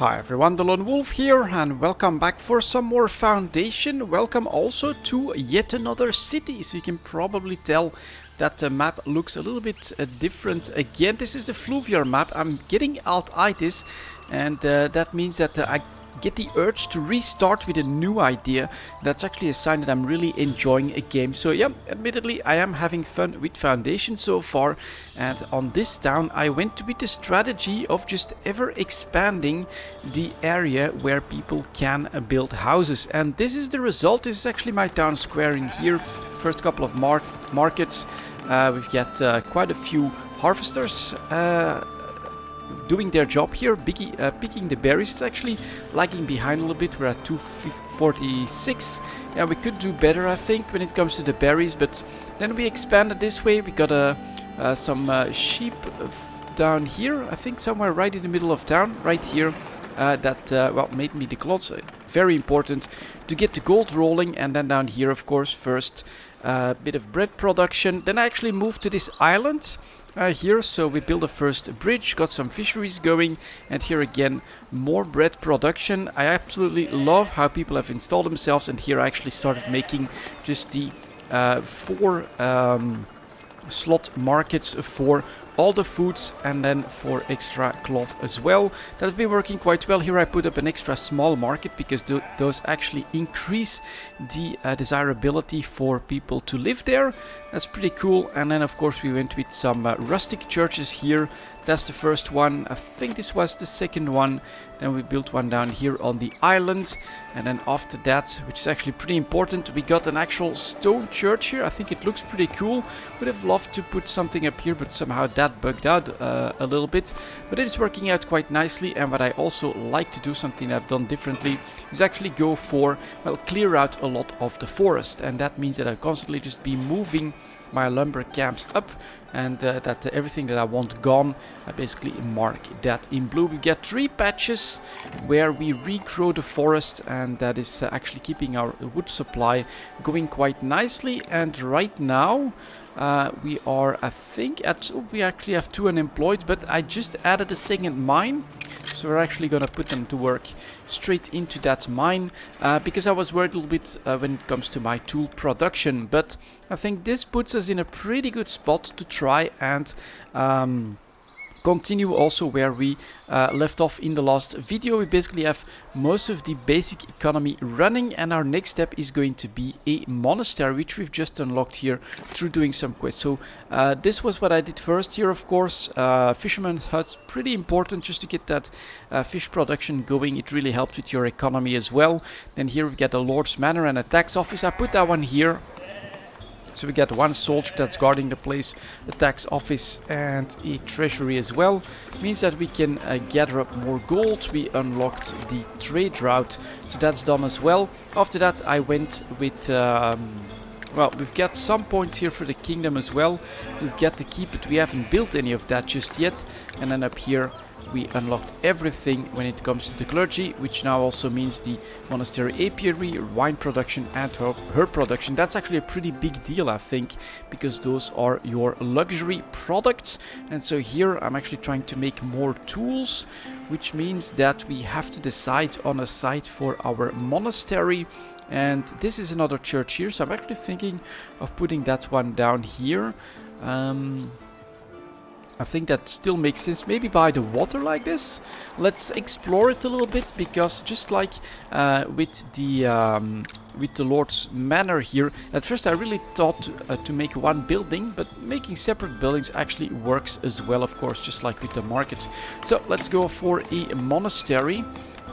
Hi everyone, delonewolf here, and welcome back for some more foundation. Welcome also to yet another city. So you can probably tell that the map looks a little bit different. Again, this is the Fluviar map. I'm getting altitis, and that means that I get the urge to restart with a new idea. That's actually a sign that I'm really enjoying a game. So yeah, admittedly I am having fun with foundation so far, and on this town I went with the strategy of just ever expanding the area where people can build houses, and this is the result. This is actually my town square in here. First couple of markets, we've got quite a few harvesters doing their job here, picking the berries. It's actually lagging behind a little bit. We're at 246. Yeah, we could do better, I think, when it comes to the berries, but then we expanded this way. We got some sheep down here, I think somewhere right in the middle of town, right here. That well, made me the clots. Very important to get the gold rolling. And then down here, of course, first bit of bread production. Then I actually moved to this island here, so we built a first bridge, got some fisheries going, and here again more bread production. I absolutely love how people have installed themselves, and here I actually started making just the 4 slot markets for all the foods, and then for extra cloth as well. That's been working quite well. Here I put up an extra small market because those actually increase the desirability for people to live there. That's pretty cool. And then of course we went with some rustic churches here. That's the first one. I think this was the second one. Then we built one down here on the island. And then after that, which is actually pretty important, we got an actual stone church here. I think it looks pretty cool. Would have loved to put something up here, but somehow that bugged out a little bit. But it is working out quite nicely. And what I also like to do, something I've done differently, is actually go for, well, clear out a lot of the forest. And that means that I constantly just be moving my lumber camps up, and that everything that I want gone, I basically mark that in blue. We get 3 patches where we regrow the forest, and that is actually keeping our wood supply going quite nicely. And right now we are, I think, we actually have 2 unemployed, but I just added a second mine. So we're actually gonna put them to work straight into that mine, because I was worried a little bit when it comes to my tool production. But I think this puts us in a pretty good spot to try and continue also where we left off in the last video. We basically have most of the basic economy running, and our next step is going to be a monastery, which we've just unlocked here through doing some quests. So this was what I did first here, of course. Fisherman's hut's pretty important just to get that fish production going. It really helps with your economy as well. Then here we get a Lord's Manor and a tax office. I put that one here. So we got 1 soldier that's guarding the place, a tax office, and a treasury as well. Means that we can gather up more gold. We unlocked the trade route, so that's done as well. After that I went with well, we've got some points here for the kingdom as well. We've got to keep it. We haven't built any of that just yet. And then up here we unlocked everything when it comes to the clergy, which now also means the monastery apiary, wine production, and herb production. That's actually a pretty big deal, I think, because those are your luxury products. And so here I'm actually trying to make more tools, which means that we have to decide on a site for our monastery. And this is another church here, so I'm actually thinking of putting that one down here. I think that still makes sense, maybe by the water like this. Let's explore it a little bit, because just like with the Lord's Manor here, at first I really thought to make one building, but making separate buildings actually works as well, of course, just like with the markets. So let's go for a monastery,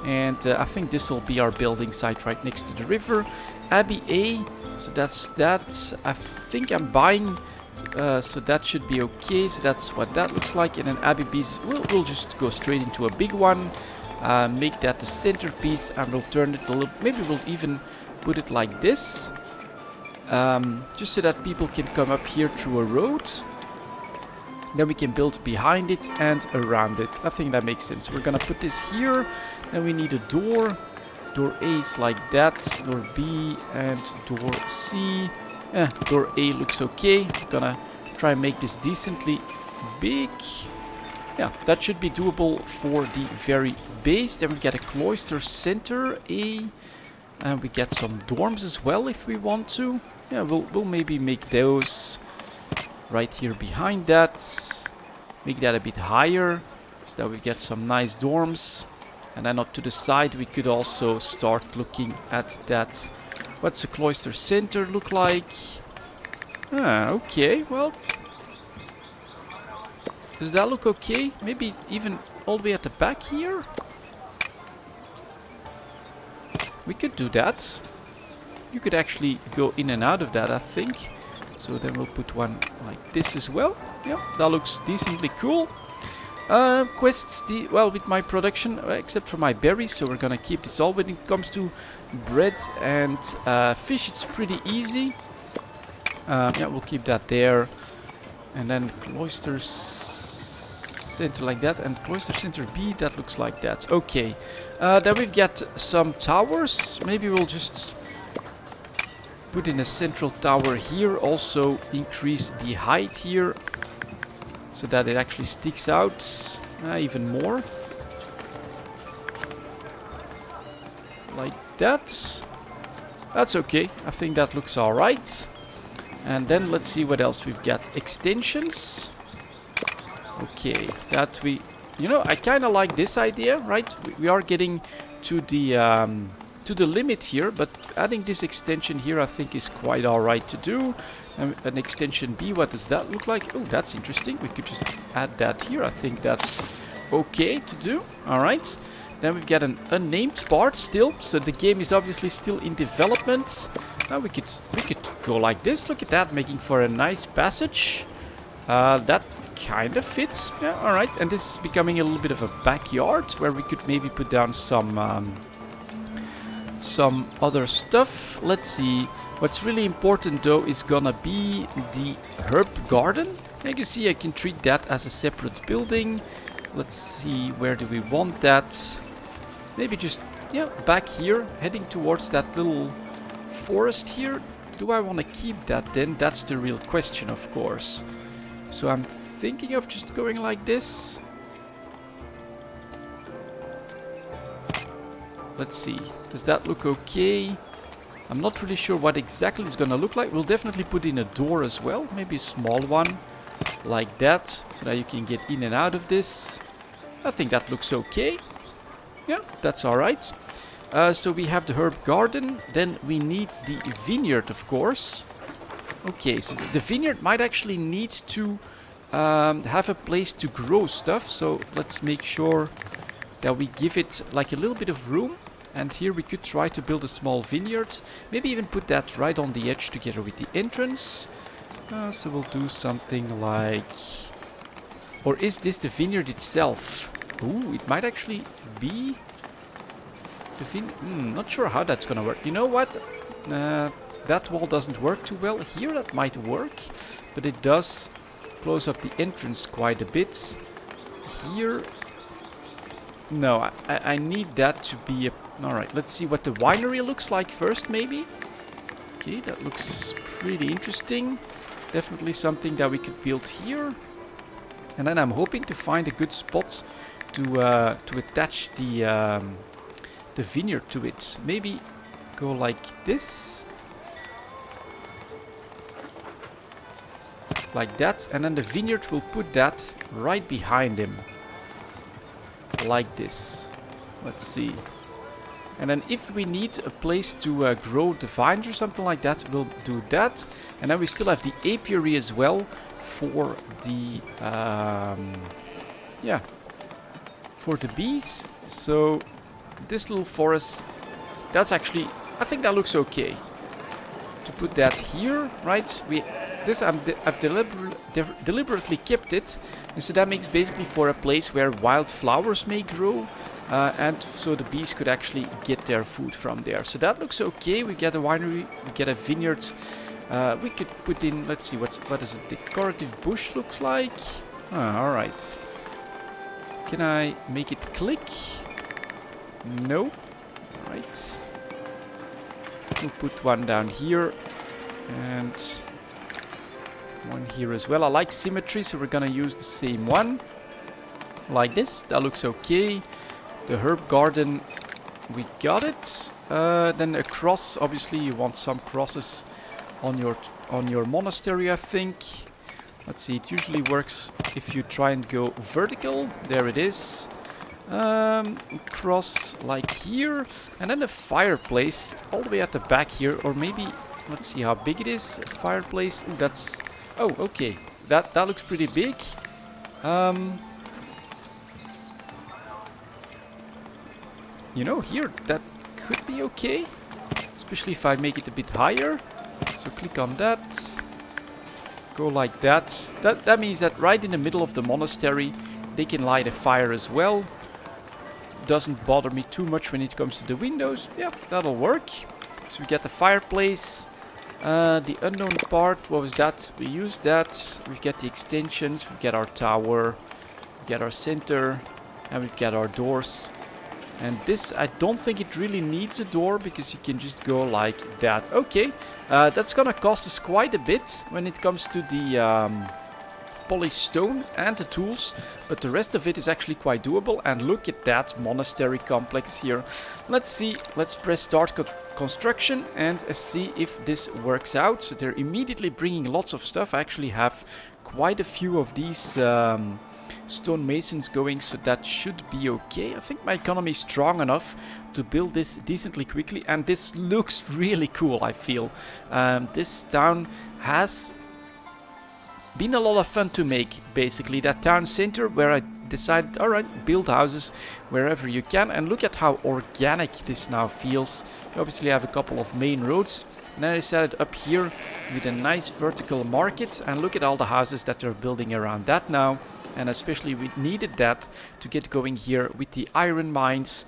and I think this will be our building site right next to the river. Abbey A, so that's I think I'm buying. So that should be okay. So that's what that looks like. And then Abbey B, we'll just go straight into a big one. Make that the centerpiece, and we'll turn it a little. Maybe we'll even put it like this, just so that people can come up here through a road. Then we can build behind it and around it. I think that makes sense. We're gonna put this here. Then we need a door. Door A is like that. Door B and door C. Door A looks okay. Gonna try and make this decently big. Yeah, that should be doable for the very base. Then we get a cloister center, and we get some dorms as well if we want to. Yeah, we'll maybe make those right here behind that. Make that a bit higher, so that we get some nice dorms. And then up to the side we could also start looking at that. What's the cloister center look like? Ah, okay, well, does that look okay? Maybe even all the way at the back here? We could do that. You could actually go in and out of that, I think. So then we'll put one like this as well. Yeah, that looks decently cool. Quests, well, with my production, except for my berries, so we're gonna keep this all. When it comes to bread and fish, it's pretty easy. Yeah, we'll keep that there. And then cloister center like that, and cloister center B, that looks like that. Okay, then we've got some towers. Maybe we'll just put in a central tower here. Also increase the height here, so that it actually sticks out even more. Like that. That's okay. I think that looks alright. And then let's see what else we've got. Extensions. Okay, that we... You know, I kind of like this idea, right? We are getting to the limit here, but adding this extension here I think is quite alright to do. An extension B, what does that look like? Oh, that's interesting. We could just add that here. I think that's okay to do. Alright. Then we've got an unnamed part still. So the game is obviously still in development. Now we could go like this. Look at that, making for a nice passage. That kind of fits. Yeah, alright. And this is becoming a little bit of a backyard where we could maybe put down some other stuff. Let's see. What's really important though is gonna be the herb garden. You can see I can treat that as a separate building. Let's see, where do we want that? Maybe just, yeah, back here, heading towards that little forest here. Do I want to keep that then? That's the real question, of course. So I'm thinking of just going like this. Let's see. Does that look okay? I'm not really sure what exactly it's gonna look like. We'll definitely put in a door as well. Maybe a small one. Like that. So that you can get in and out of this. I think that looks okay. Yeah, that's alright. So we have the herb garden. Then we need the vineyard, of course. Okay, so the vineyard might actually need to have a place to grow stuff. So let's make sure that we give it like a little bit of room. And here we could try to build a small vineyard. Maybe even put that right on the edge together with the entrance. So we'll do something like... Or is this the vineyard itself? Ooh, it might actually be... the not sure how that's gonna work. You know what? That wall doesn't work too well. Here that might work. But it does close up the entrance quite a bit. Here... No, I need that to be a... Alright, let's see what the winery looks like first, maybe. Okay, that looks pretty interesting. Definitely something that we could build here. And then I'm hoping to find a good spot to attach the vineyard to it. Maybe go like this. Like that. And then the vineyard will put that right behind him. Like this. Let's see. And then if we need a place to grow the vines or something like that, we'll do that. And then we still have the apiary as well for the yeah, for the bees. So this little forest, that's actually, I think that looks okay to put that here, right? I've deliberately kept it, and so that makes basically for a place where wildflowers may grow. And so the bees could actually get their food from there. So that looks okay. We get a winery, we get a vineyard. We could put in, let's see, what does a decorative bush looks like? Alright. Can I make it click? No. Alright. We'll put one down here. And one here as well. I like symmetry, so we're gonna use the same one. like this. That looks okay. The herb garden, we got it. Then a cross, obviously you want some crosses on your monastery, I think. Let's see, it usually works if you try and go vertical. There it is. Cross like here, and then a fireplace all the way at the back here, or maybe let's see how big it is. Fireplace. Ooh, that's okay. That looks pretty big. You know, here that could be okay, especially if I make it a bit higher. So click on that. Go like that. That means that right in the middle of the monastery, they can light a fire as well. Doesn't bother me too much when it comes to the windows. Yeah, that'll work. So we get the fireplace. The unknown part, what was that? We used that. We get the extensions. We get our tower. We get our center. And we get our doors. And this, I don't think it really needs a door, because you can just go like that. Okay, that's gonna cost us quite a bit when it comes to the polished stone and the tools, but the rest of it is actually quite doable. And look at that monastery complex here. Let's see, let's press start construction and see if this works out. So they're immediately bringing lots of stuff. I actually have quite a few of these stonemasons going, so that should be okay. I think my economy is strong enough to build this decently quickly, and this looks really cool, I feel. This town has been a lot of fun to make, basically. That town center where I decided, alright, build houses wherever you can, and look at how organic this now feels. You obviously have a couple of main roads, and then I decided up here with a nice vertical market, and look at all the houses that they're building around that now. And especially we needed that to get going here with the iron mines,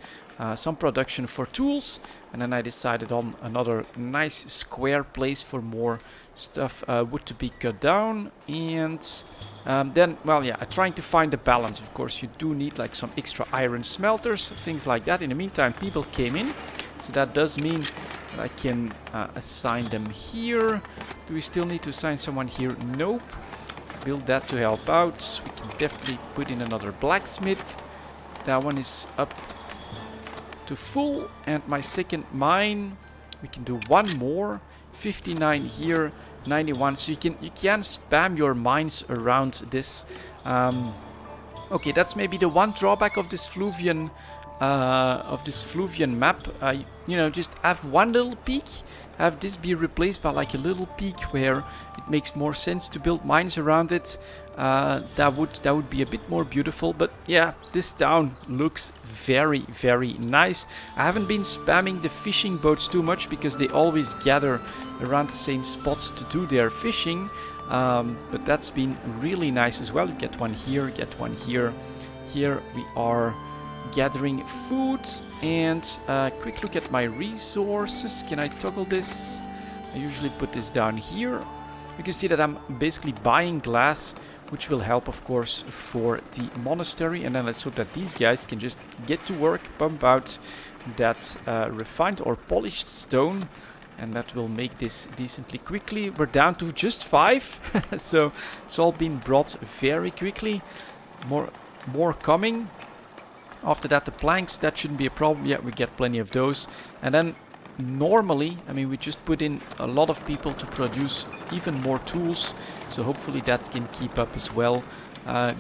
some production for tools, and then I decided on another nice square place for more stuff, wood to be cut down, and then, well, yeah, trying to find the balance. Of course, you do need like some extra iron smelters, things like that. In the meantime, people came in, so that does mean that I can assign them here. Do we still need to assign someone here? Nope. Build that to help out. We can definitely put in another blacksmith. That one is up to full. And my second mine, we can do one more. 59 here, 91. So you can spam your mines around this. Okay, that's maybe the one drawback of this Fluvian map. You know, just have one little peak. Have this be replaced by like a little peak where it makes more sense to build mines around it. That would be a bit more beautiful. But yeah, this town looks very, very nice. I haven't been spamming the fishing boats too much, because they always gather around the same spots to do their fishing. But that's been really nice as well. You get one here, get one here. Here we are gathering food, and quick look at my resources. Can I toggle this? I usually put this down here. You can see that I'm basically buying glass, which will help, of course, for the monastery. And then let's hope that these guys can just get to work, pump out that refined or polished stone, and that will make this decently quickly. We're down to just 5, so it's all been brought very quickly. More coming. After that, the planks, that shouldn't be a problem. Yeah, we get plenty of those. And then normally, I mean, we just put in a lot of people to produce even more tools. So hopefully that can keep up as well.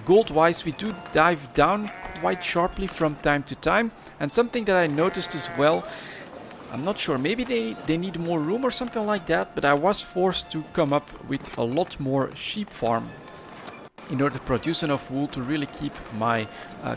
Gold-wise, we do dive down quite sharply from time to time. And something that I noticed as well, I'm not sure, maybe they need more room or something like that, but I was forced to come up with a lot more sheep farm in order to produce enough wool to really keep my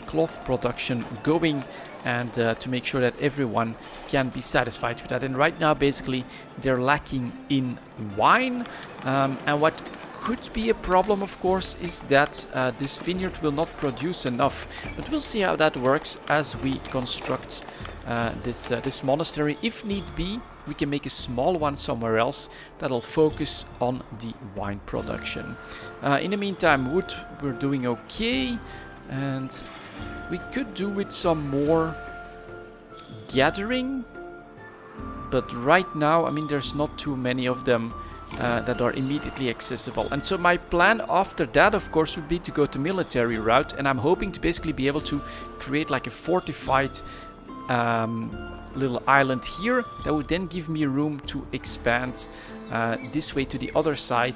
cloth production going, and to make sure that everyone can be satisfied with that. And right now, basically, they're lacking in wine. And what could be a problem, of course, is that this vineyard will not produce enough. But we'll see how that works as we construct this monastery. If need be, we can make a small one somewhere else that'll focus on the wine production. In the meantime, wood, we're doing okay, and we could do with some more gathering, but right now, I mean, there's not too many of them that are immediately accessible. And so my plan after that, of course, would be to go to military route, and I'm hoping to basically be able to create like a fortified little island here that would then give me room to expand this way to the other side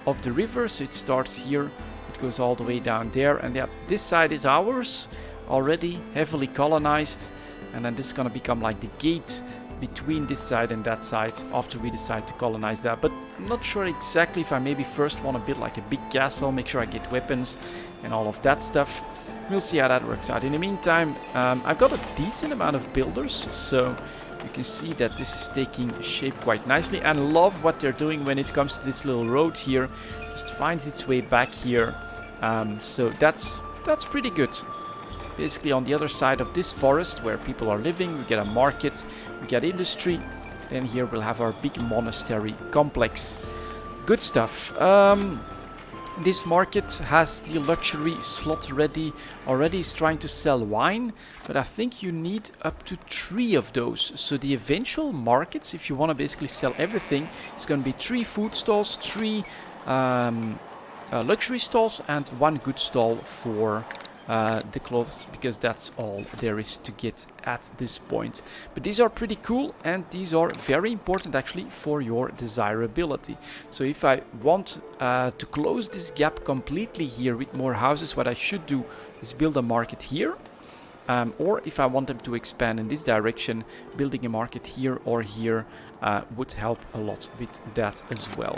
of the river. So it starts here, it goes all the way down there, and yeah, this side is ours, already heavily colonized, and then this is gonna become like the gate between this side and that side after we decide to colonize that. But I'm not sure exactly if I maybe first want to build like a big castle, make sure I get weapons and all of that stuff. We'll see how that works out. In the meantime, I've got a decent amount of builders, so you can see that this is taking shape quite nicely, and love what they're doing when it comes to this little road here. Just finds its way back here, so that's pretty good. Basically on the other side of this forest where people are living, we get a market, we get industry, then here we'll have our big monastery complex. Good stuff. This market has the luxury slot ready already. Is trying to sell wine, but I think you need up to 3 of those. So the eventual markets, if you want to basically sell everything, it's going to be 3 food stalls, 3 luxury stalls, and 1 good stall for the clothes, because that's all there is to get at this point. But these are pretty cool, and these are very important actually for your desirability. So if I want to close this gap completely here with more houses, what I should do is build a market here, or if I want them to expand in this direction, building a market here or here would help a lot with that as well.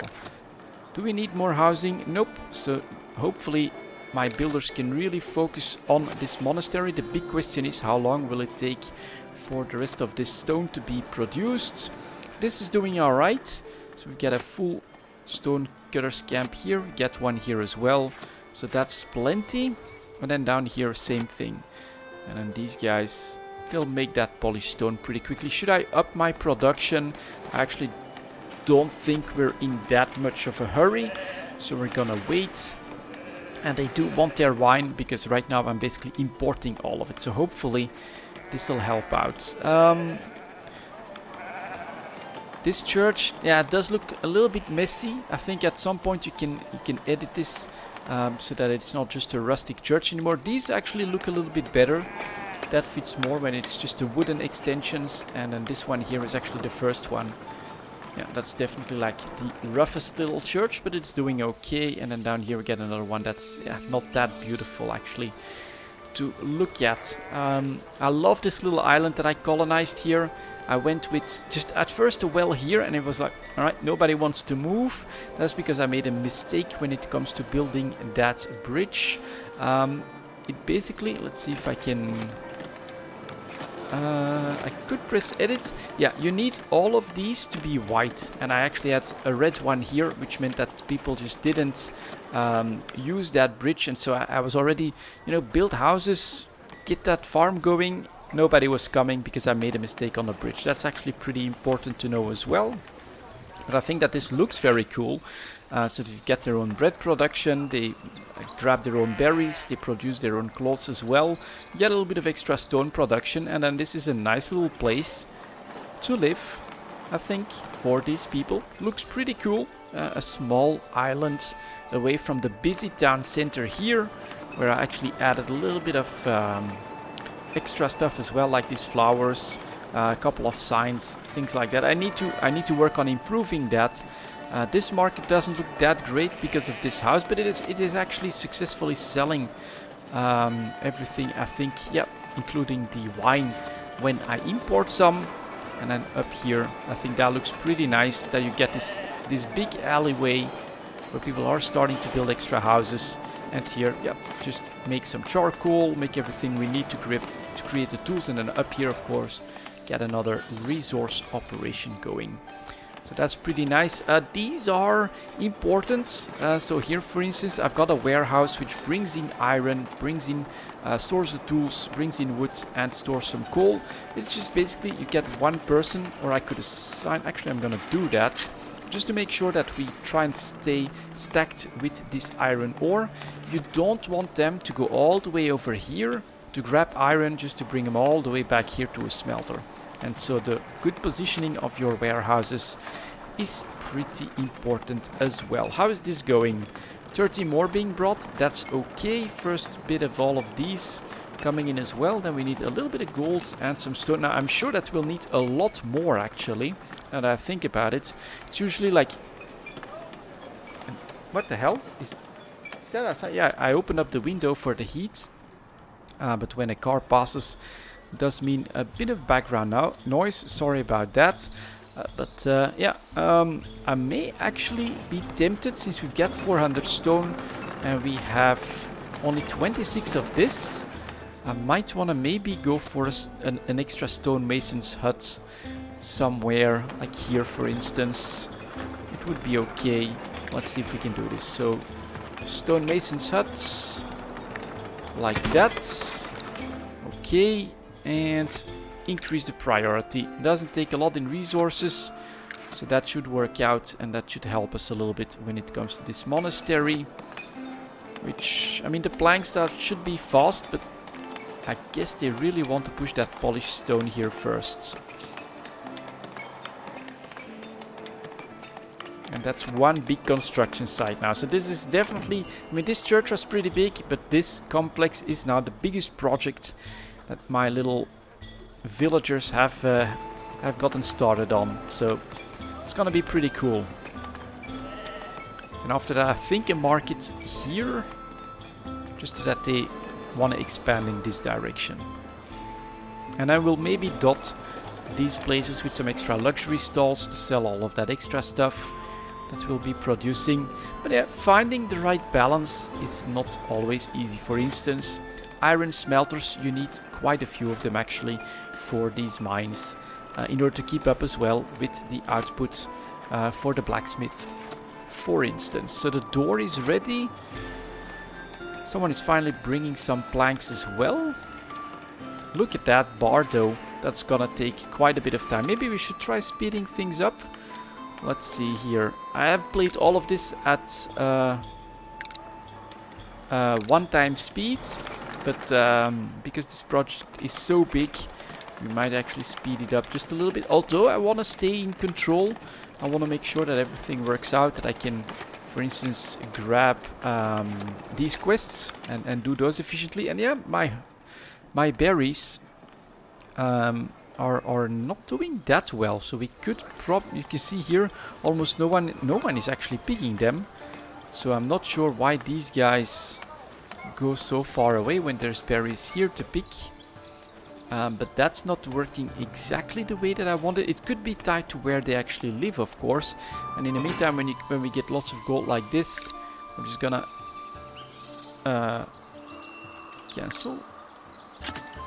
Do we need more housing? Nope. So hopefully my builders can really focus on this monastery. The big question is, how long will it take for the rest of this stone to be produced? This is doing alright. So we get a full stone cutters camp here. We get one here as well. So that's plenty. And then down here, same thing. And then these guys, they'll make that polished stone pretty quickly. Should I up my production? I actually don't think we're in that much of a hurry. So we're gonna wait. And they do want their wine, because right now I'm basically importing all of it. So hopefully this will help out. This church, yeah, it does look a little bit messy. I think at some point you can edit this so that it's not just a rustic church anymore. These actually look a little bit better. That fits more when it's just the wooden extensions. And then this one here is actually the first one. Yeah, that's definitely like the roughest little church, but it's doing okay. And then down here we get another one that's not that beautiful actually to look at. I love this little island that I colonized here. I went with just at first a well here, and it was like, alright, nobody wants to move. That's because I made a mistake when it comes to building that bridge. It basically, let's see if I can... I could press edit. Yeah, you need all of these to be white, and I actually had a red one here, which meant that people just didn't use that bridge. And so I was already, build houses, get that farm going. Nobody was coming because I made a mistake on the bridge. That's actually pretty important to know as well. But I think that this looks very cool. So they get their own bread production, they grab their own berries, they produce their own clothes as well, get a little bit of extra stone production, and then this is a nice little place to live, I think, for these people. Looks pretty cool. A small island away from the busy town center here, where I actually added a little bit of extra stuff as well, like these flowers, a couple of signs, things like that. I need to work on improving that. This market doesn't look that great because of this house, but it is actually successfully selling everything, I think, yeah, including the wine when I import some. And then up here, I think that looks pretty nice, that you get this big alleyway where people are starting to build extra houses. And here, yeah, just make some charcoal, make everything we need to create the tools. And then up here, of course, get another resource operation going. So that's pretty nice. These are important. So here, for instance, I've got a warehouse which brings in iron, brings in stores the tools, brings in wood, and stores some coal. It's just basically you get one person, or I could assign. Actually, I'm gonna do that just to make sure that we try and stay stacked with this iron ore. You don't want them to go all the way over here to grab iron just to bring them all the way back here to a smelter. And so the good positioning of your warehouses is pretty important as well. How is this going? 30 more being brought, that's okay. First bit of all of these coming in as well. Then we need a little bit of gold and some stone. Now I'm sure that we'll need a lot more actually, now that I think about it. It's usually like... What the hell? Is that outside? Yeah, I opened up the window for the heat. But when a car passes, it does mean a bit of background noise. Sorry about that. I may actually be tempted, since we've got 400 stone and we have only 26 of this. I might want to maybe go for an extra stonemason's hut somewhere, like here for instance. It would be okay. Let's see if we can do this. So, stonemason's huts, like that. Okay, and increase the priority. Doesn't take a lot in resources, so that should work out, and that should help us a little bit when it comes to this monastery. Which, I mean, the planks that should be fast, but I guess they really want to push that polished stone here first. And that's one big construction site now. So this is definitely, I mean, this church was pretty big, but this complex is now the biggest project that my little villagers have gotten started on. So it's gonna be pretty cool. And after that, I think a market here, just so that they want to expand in this direction. And I will maybe dot these places with some extra luxury stalls to sell all of that extra stuff that we'll be producing. But yeah, finding the right balance is not always easy. For instance, iron smelters, you need quite a few of them actually for these mines in order to keep up as well with the output for the blacksmith, for instance. So the door is ready. Someone is finally bringing some planks as well. Look at that bar though. That's gonna take quite a bit of time. Maybe we should try speeding things up. Let's see here. I have played all of this at 1x speed, but because this project is so big, we might actually speed it up just a little bit. Although I want to stay in control, I want to make sure that everything works out, that I can, for instance, grab these quests and do those efficiently. And yeah, my berries are not doing that well, so we could you can see here almost no one is actually picking them. So I'm not sure why these guys go so far away when there's berries here to pick. But that's not working exactly the way that I wanted. It could be tied to where they actually live, of course. And in the meantime, when we get lots of gold like this, I'm just gonna cancel.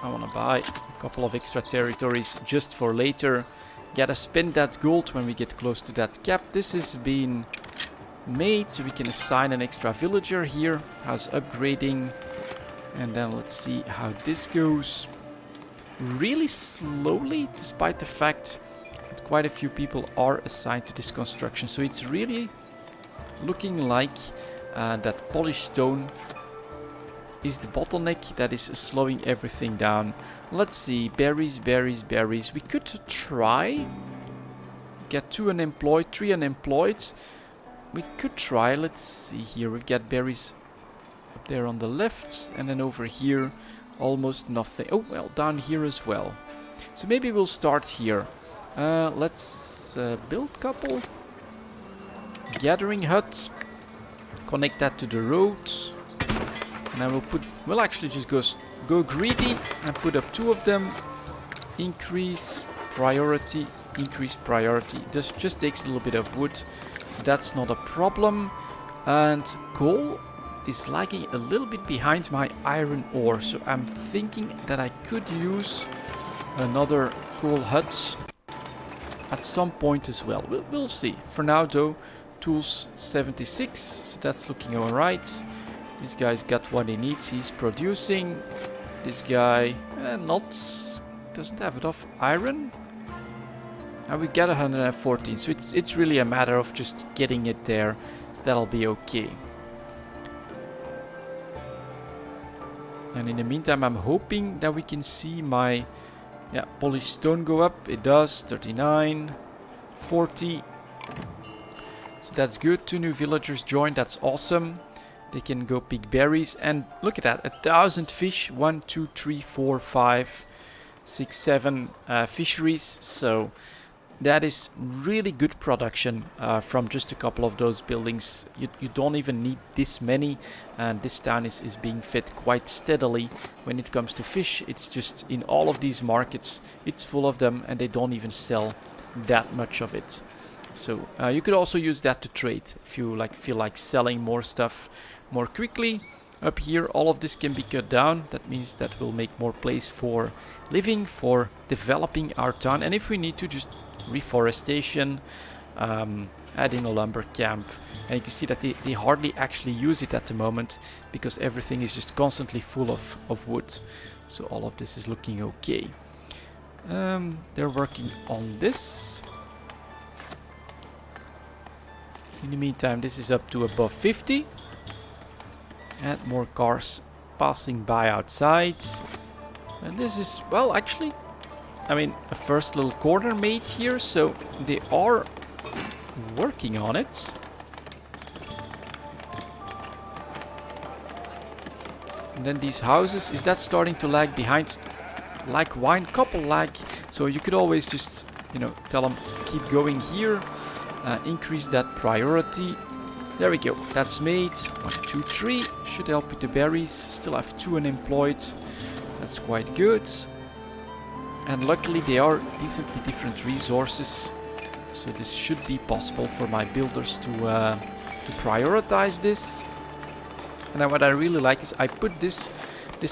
I want to buy a couple of extra territories just for later. Gotta spend that gold when we get close to that cap. This is being made so we can assign an extra villager here. How's upgrading? And then let's see how this goes. Really slowly, despite the fact that quite a few people are assigned to this construction. So it's really looking like that polished stone is the bottleneck that is slowing everything down. Let's see, berries, berries, berries. We could try get 2 unemployed, 3 unemployed. We could try, let's see here, we get berries up there on the left, and then over here almost nothing. Oh, well, down here as well. So maybe we'll start here. Let's build a couple. Gathering huts. Connect that to the road. And then we'll actually just go greedy and put up 2 of them. Increase priority. Increase priority. This just takes a little bit of wood. So that's not a problem. And coal is lagging a little bit behind my iron ore, so I'm thinking that I could use another coal hut at some point as well. We'll see. For now though, tools 76, so that's looking alright. This guy's got what he needs, he's producing. This guy doesn't have enough iron. And we got 114, so it's really a matter of just getting it there, so that'll be okay. And in the meantime, I'm hoping that we can see my polished stone go up. It does. 39, 40. So that's good. 2 new villagers joined. That's awesome. They can go pick berries. And look at that. 1,000 fish. 1, 2, 3, 4, 5, 6, 7 fisheries. So that is really good production from just a couple of those buildings. You don't even need this many, and this town is being fed quite steadily when it comes to fish. It's just in all of these markets, it's full of them, and they don't even sell that much of it. So you could also use that to trade if you feel like selling more stuff more quickly. Up here, all of this can be cut down. That means that we'll make more place for living, for developing our town, and if we need to, just reforestation, add in a lumber camp. And you can see that they hardly actually use it at the moment because everything is just constantly full of wood. So all of this is looking okay. They're working on this. In the meantime, this is up to above 50. And more cars passing by outside. And this is, well, actually, I mean, a first little corner made here, so they are working on it. And then these houses, is that starting to lag behind? Like wine, couple lag. So you could always just, tell them keep going here, increase that priority. There we go, that's made. 1, 2, 3, should help with the berries. Still have 2 unemployed, that's quite good. And luckily they are decently different resources, so this should be possible for my builders to prioritize this. And then what I really like is I put this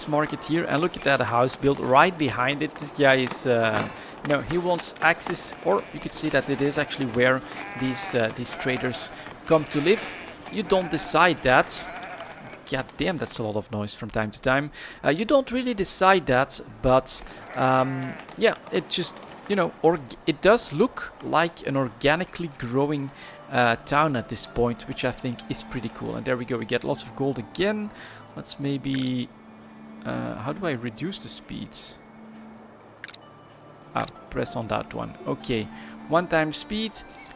market here, and look at that house built right behind it. This guy is, he wants access, or you could say that it is actually where these traders come to live. You don't decide that. God damn, that's a lot of noise from time to time. You don't really decide that, but yeah, it just, it does look like an organically growing town at this point, which I think is pretty cool. And there we go, we get lots of gold again. Let's maybe, how do I reduce the speeds? Press on that one. Okay, 1 time speed.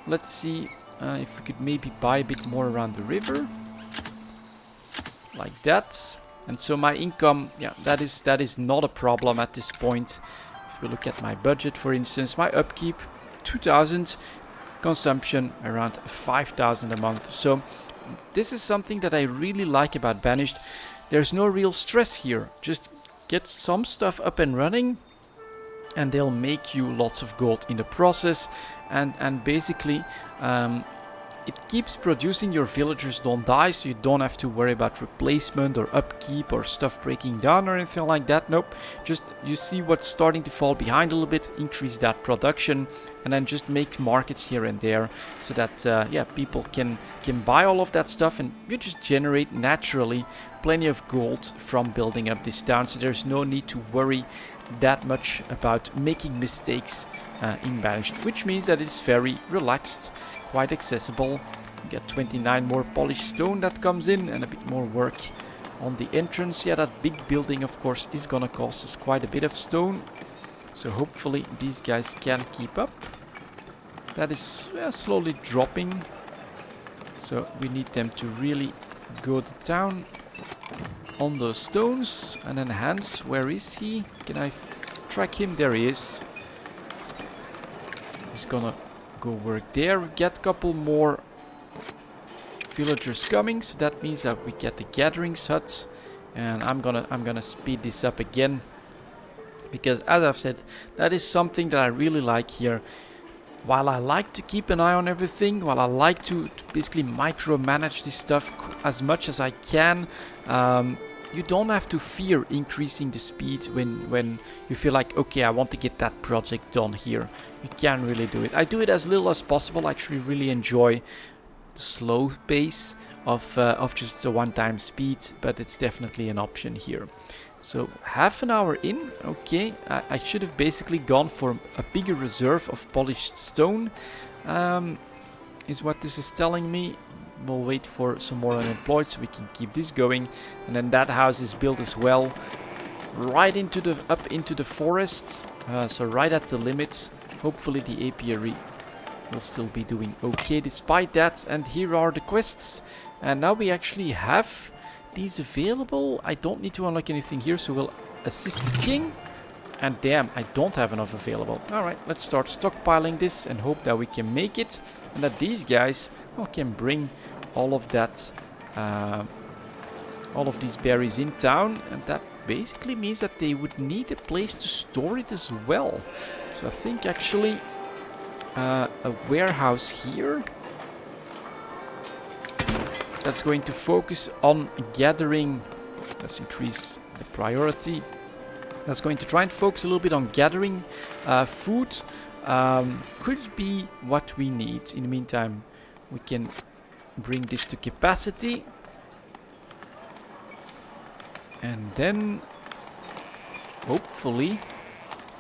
Let's see if we could maybe buy a bit more around the river. Like that. And so my income, yeah, that is not a problem at this point. If we look at my budget, for instance, my upkeep 2,000, consumption around 5,000 a month. So this is something that I really like about Banished. There's no real stress here. Just get some stuff up and running, and they'll make you lots of gold in the process. And basically it keeps producing, your villagers don't die, so you don't have to worry about replacement or upkeep or stuff breaking down or anything like that. Nope, just you see what's starting to fall behind a little bit, increase that production, and then just make markets here and there so that yeah, people can buy all of that stuff, and you just generate naturally plenty of gold from building up this town. So there's no need to worry that much about making mistakes in Banished, which means that it's very relaxed, quite accessible. You get 29 more polished stone that comes in, and a bit more work on the entrance. Yeah, that big building of course is gonna cost us quite a bit of stone, so hopefully these guys can keep up. That is slowly dropping, so we need them to really go to town on those stones. And then Hans, where is he? Can I track him? There he is. He's gonna go work there. We get a couple more villagers coming, so that means that we get the gatherings huts. And I'm gonna speed this up again, because as I've said, that is something that I really like here. While I like to keep an eye on everything, while I like to basically micromanage this stuff as much as I can, you don't have to fear increasing the speed when you feel like, okay, I want to get that project done here. You can really do it. I do it as little as possible. I actually really enjoy the slow pace of just a one-time speed, but it's definitely an option here. So half an hour in, okay, I should have basically gone for a bigger reserve of polished stone, is what this is telling me. We'll wait for some more unemployed so we can keep this going. And then that house is built as well, right into up into the forest, so right at the limits. Hopefully the apiary we'll still be doing okay despite that. And here are the quests. And now we actually have these available. I don't need to unlock anything here, so we'll assist the king. And damn, I don't have enough available. Alright, let's start stockpiling this and hope that we can make it. And that these guys, well, can bring all of that, all of these berries in town. And that basically means that they would need a place to store it as well. So I think actually a warehouse here. That's going to focus on gathering. Let's increase the priority. That's going to try and focus a little bit on gathering food. Could be what we need. In the meantime, we can bring this to capacity. And then, hopefully,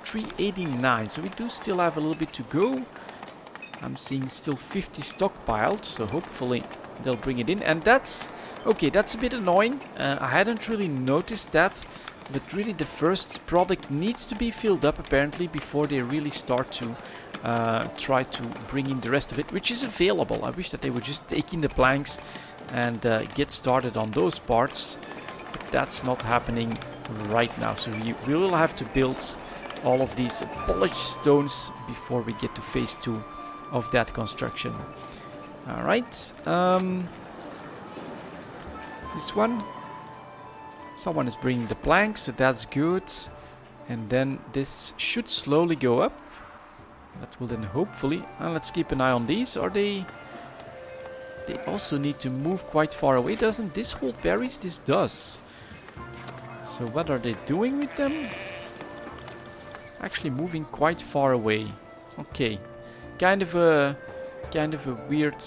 389. So we do still have a little bit to go. I'm seeing still 50 stockpiled. So hopefully they'll bring it in. And that's, okay, that's a bit annoying. I hadn't really noticed that. But really the first product needs to be filled up apparently before they really start to try to bring in the rest of it, which is available. I wish that they would just take in the planks and get started on those parts. But that's not happening right now. So we will have to build all of these polished stones before we get to phase 2 of that construction. Alright. This one. Someone is bringing the planks, so that's good. And then this should slowly go up. That will then hopefully... let's keep an eye on these. Are they... They also need to move quite far away. Doesn't this hold berries? This does. So what are they doing with them? Actually moving quite far away. Okay. Kind of a weird...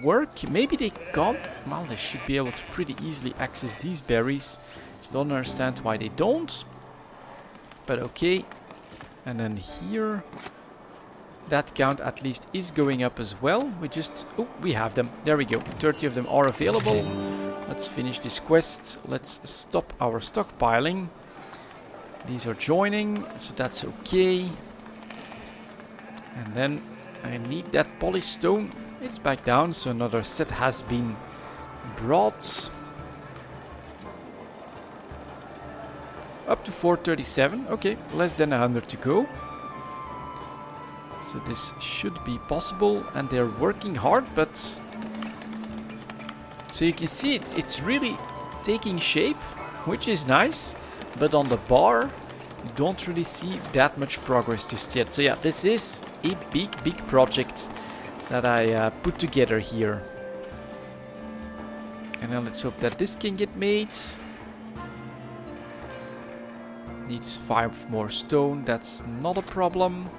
work. Maybe they can't. Well, they should be able to pretty easily access these berries. Just don't understand why they don't. But okay. And then here, that count at least is going up as well. We just... oh, we have them. There we go. 30 of them are available. Let's finish this quest. Let's stop our stockpiling. These are joining, so that's okay. And then I need that polished stone. It's back down, so another set has been brought. Up to 437. Okay, less than 100 to go. So this should be possible, and they're working hard, but... so you can see it's really taking shape, which is nice. But on the bar, you don't really see that much progress just yet. So yeah, this is a big project that I put together here. And now let's hope that this can get made. Needs 5 more stone, that's not a problem.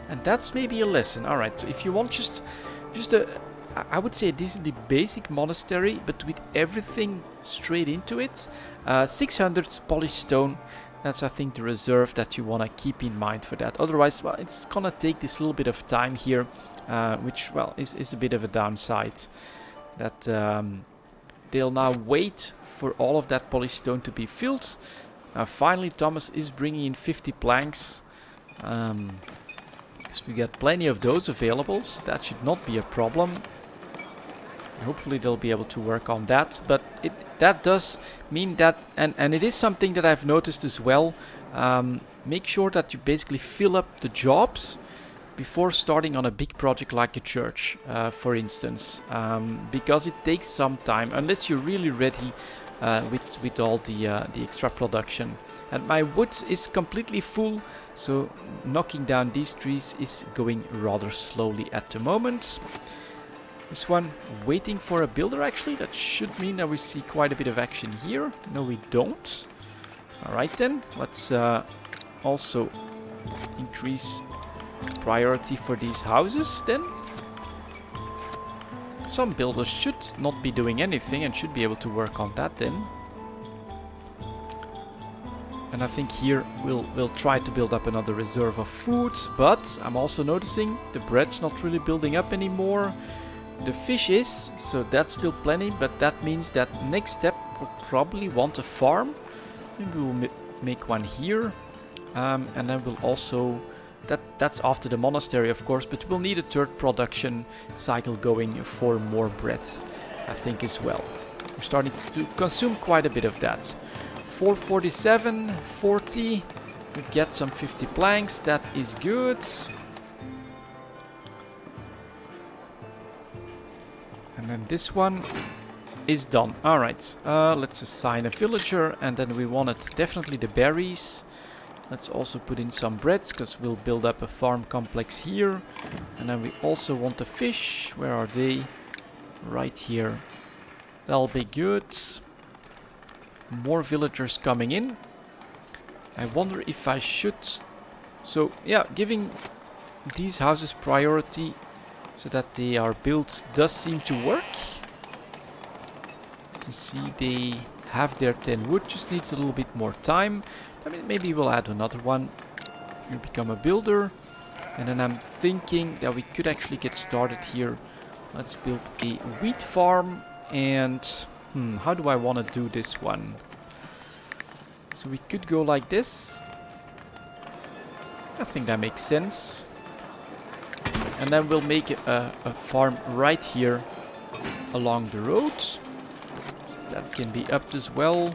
And that's maybe a lesson. Alright, so if you want just a, I would say a decently basic monastery, but with everything straight into it. 600 polished stone. That's, I think, the reserve that you want to keep in mind for that. Otherwise, well, it's gonna take this little bit of time here, which, well, is a bit of a downside. That they'll now wait for all of that polished stone to be filled. Finally, Thomas is bringing in 50 planks. Because we got plenty of those available, so that should not be a problem. Hopefully they'll be able to work on that, but that does mean that, and it is something that I've noticed as well, make sure that you basically fill up the jobs before starting on a big project like a church, for instance, because it takes some time, unless you're really ready with all the extra production. And my wood is completely full, so knocking down these trees is going rather slowly at the moment. This one waiting for a builder, actually. That should mean that we see quite a bit of action here. No, we don't. Alright then, let's also increase priority for these houses then. Some builders should not be doing anything and should be able to work on that then. And I think here we'll try to build up another reserve of food, but I'm also noticing the bread's not really building up anymore. The fish is, so that's still plenty, but that means that next step we'll probably want a farm. Maybe we'll make one here, and then we'll also That's after the monastery, of course, but we'll need a third production cycle going for more bread, I think, as well. We're starting to consume quite a bit of that. 447, 40. We get some 50 planks. That is good. And then this one is done. Alright, let's assign a villager, and then we wanted definitely the berries. Let's also put in some bread, because we'll build up a farm complex here. And then we also want the fish. Where are they? Right here. That'll be good. More villagers coming in. I wonder if I should... So, yeah, giving these houses priority so that they are built does seem to work. You can see they have their 10 wood, just needs a little bit more time. I mean, maybe we'll add another one. You become a builder. And then I'm thinking that we could actually get started here. Let's build a wheat farm. And how do I want to do this one? So we could go like this. I think that makes sense. And then we'll make a farm right here along the road. So that can be upped as well.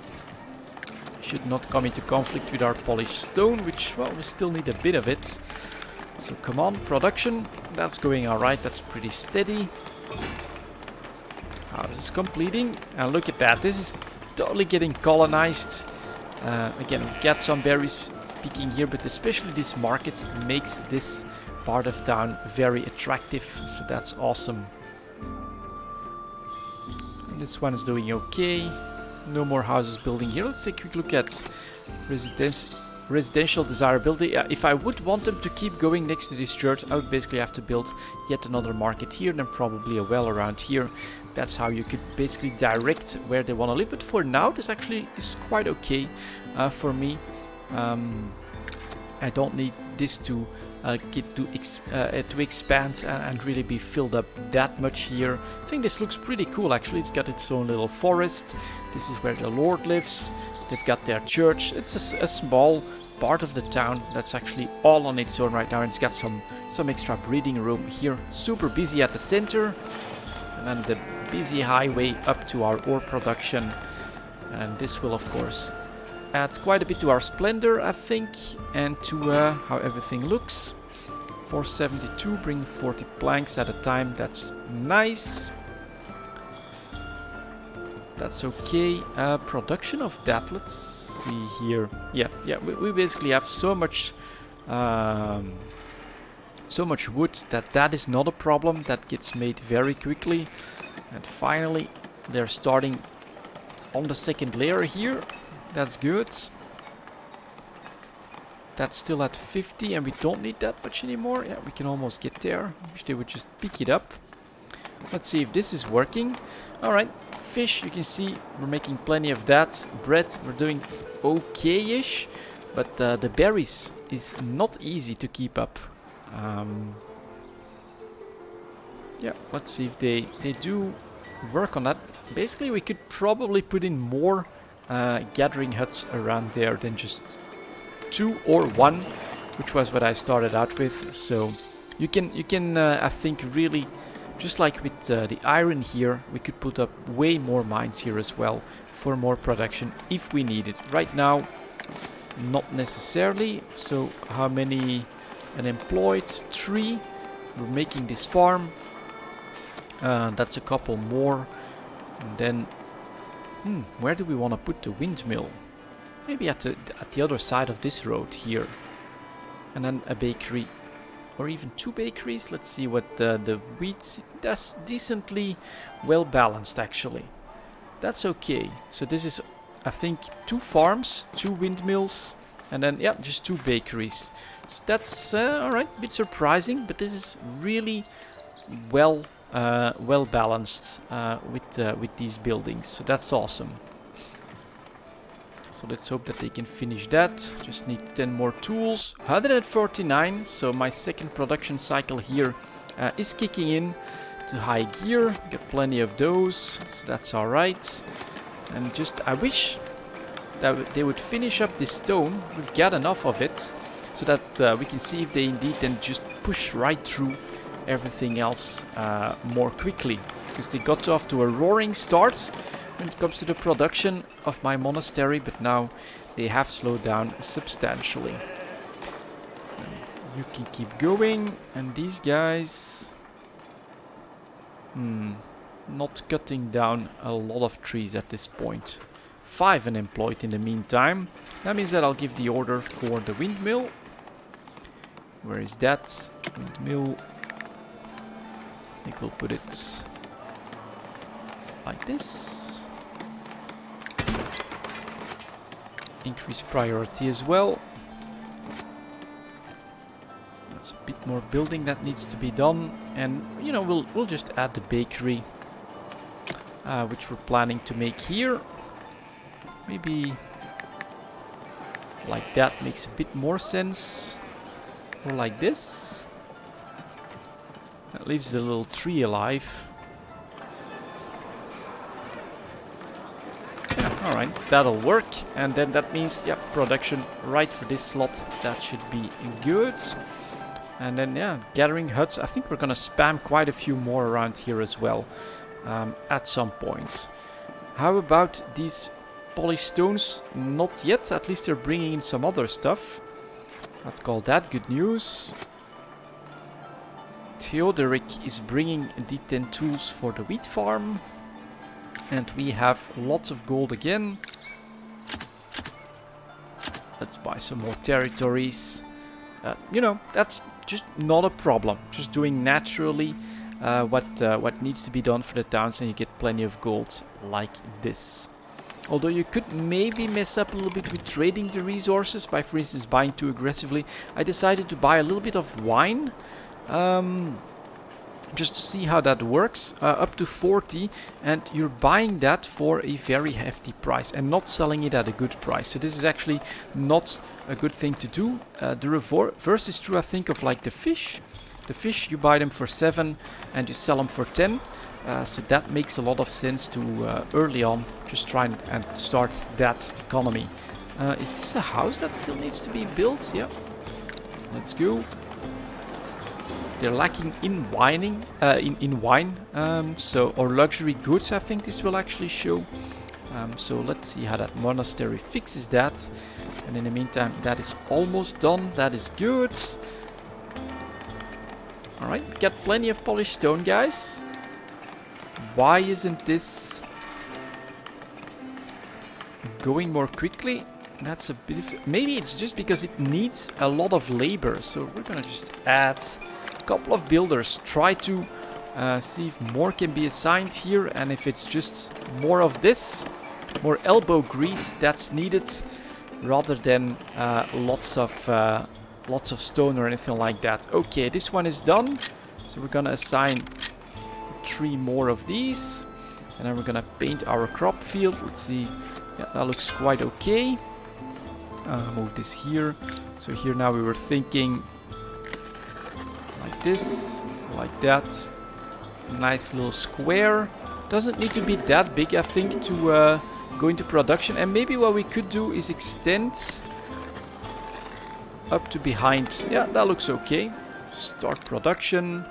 Should not come into conflict with our polished stone, which, well, we still need a bit of it. So come on, production. That's going alright, that's pretty steady. House is completing. And look at that, this is totally getting colonized. Again, we've got some berries peeking here, but especially this market makes this part of town very attractive. So that's awesome. And this one is doing okay. No more houses building here. Let's take a quick look at residential desirability. If I would want them to keep going next to this church, I would basically have to build yet another market here, and probably a well around here. That's how you could basically direct where they want to live. But for now, this actually is quite okay for me. I don't need this to expand and really be filled up that much here. I think this looks pretty cool actually. It's got its own little forest. This is where the Lord lives. They've got their church. It's a small part of the town that's actually all on its own right now. And it's got some extra breeding room here. Super busy at the center. And then the busy highway up to our ore production. And this will, of course, add quite a bit to our splendor, I think, and to how everything looks. 472, bring 40 planks at a time. That's nice. That's okay. Production of that, let's see here. Yeah, we basically have so much wood that is not a problem. That gets made very quickly. And finally, they're starting on the second layer here. That's good. That's still at 50 and we don't need that much anymore. Yeah, we can almost get there. Wish they would just pick it up. Let's see if this is working. Alright, fish, you can see we're making plenty of that. Bread, we're doing okay-ish. But the berries is not easy to keep up. Yeah, let's see if they do work on that. Basically, we could probably put in more gathering huts around there than just 2 or 1, which was what I started out with. So you can I think really, just like with the iron here, we could put up way more mines here as well for more production if we need it. Right now, not necessarily. So how many unemployed? 3. We're making this farm. That's a couple more. And then where do we want to put the windmill? Maybe at the other side of this road here. And then a bakery. Or even 2 bakeries. Let's see what the wheat... That's decently well balanced actually. That's okay. So this is, I think, 2 farms, 2 windmills. And then, yeah, just 2 bakeries. So that's alright, a bit surprising. But this is really well balanced with these buildings. So that's awesome. So let's hope that they can finish that. Just need 10 more tools. 149. So my second production cycle here is kicking in to high gear. Got plenty of those. So that's alright. And just, I wish that they would finish up this stone. We've got enough of it. so that we can see if they indeed then just push right through everything else more quickly, because they got off to a roaring start when it comes to the production of my monastery, but now they have slowed down substantially. And you can keep going, and these guys not cutting down a lot of trees at this point. 5 unemployed in the meantime. That means that I'll give the order for the windmill. Where is that? Windmill. I think we'll put it like this. Increase priority as well. That's a bit more building that needs to be done, and you know, we'll just add the bakery, which we're planning to make here. Maybe like that makes a bit more sense, or like this. That leaves the little tree alive. Yeah, alright, that'll work. And then that means, yeah, production right for this slot. That should be good. And then, yeah, gathering huts. I think we're gonna spam quite a few more around here as well at some points. How about these polished stones? Not yet. At least they're bringing in some other stuff. Let's call that good news. Theodoric is bringing the 10 tools for the wheat farm. And we have lots of gold again. Let's buy some more territories. You know, that's just not a problem. Just doing naturally what needs to be done for the towns, and you get plenty of gold like this. Although you could maybe mess up a little bit with trading the resources by, for instance, buying too aggressively. I decided to buy a little bit of wine. Just to see how that works, up to 40, and you're buying that for a very hefty price and not selling it at a good price. So this is actually not a good thing to do. The reverse is true, I think, of like the fish. The fish, you buy them for 7 and you sell them for 10. So that makes a lot of sense to early on just try and start that economy. Is this a house that still needs to be built? Yeah. Let's go. They're lacking in wining, in wine, or luxury goods. I think this will actually show. So let's see how that monastery fixes that. And in the meantime, that is almost done. That is good. All right, we got plenty of polished stone, guys. Why isn't this going more quickly? That's a bit of, maybe it's just because it needs a lot of labor. So we're gonna just add couple of builders, try to see if more can be assigned here, and if it's just more of this, more elbow grease that's needed, rather than lots of stone or anything like that. Okay, this one is done, so we're gonna assign 3 more of these, and then we're gonna paint our crop field. Let's see, yeah, that looks quite okay. Move this here. So here now we were thinking like this, like that. Nice little square. Doesn't need to be that big, I think, to go into production. And maybe what we could do is extend up to behind. Yeah, that looks okay. Start production.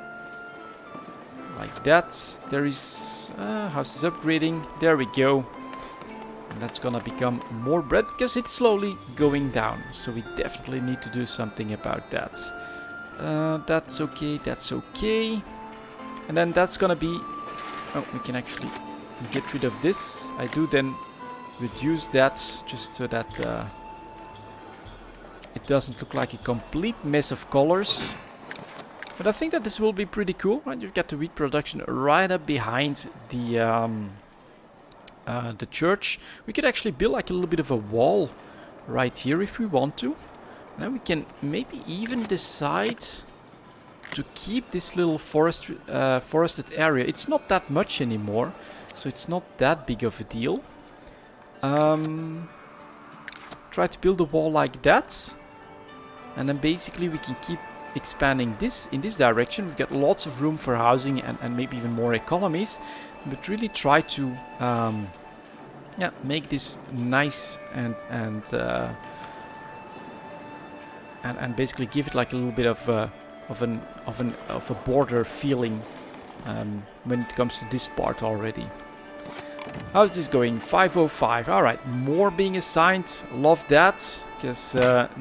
Like that. There is house is upgrading. There we go. And that's gonna become more bread because it's slowly going down. So we definitely need to do something about that. That's okay, that's okay. And then that's gonna be... Oh, we can actually get rid of this. I do then reduce that just so that it doesn't look like a complete mess of colors. But I think that this will be pretty cool, right? You've got the wheat production right up behind the church. We could actually build like a little bit of a wall right here if we want to. Now we can maybe even decide to keep this little forested area. It's not that much anymore, so it's not that big of a deal. Try to build a wall like that, and then basically we can keep expanding this in this direction. We've got lots of room for housing and maybe even more economies, but really try to make this nice and and basically give it like a little bit of a border feeling when it comes to this part already. How's this going? 505. All right, more being assigned. Love that, because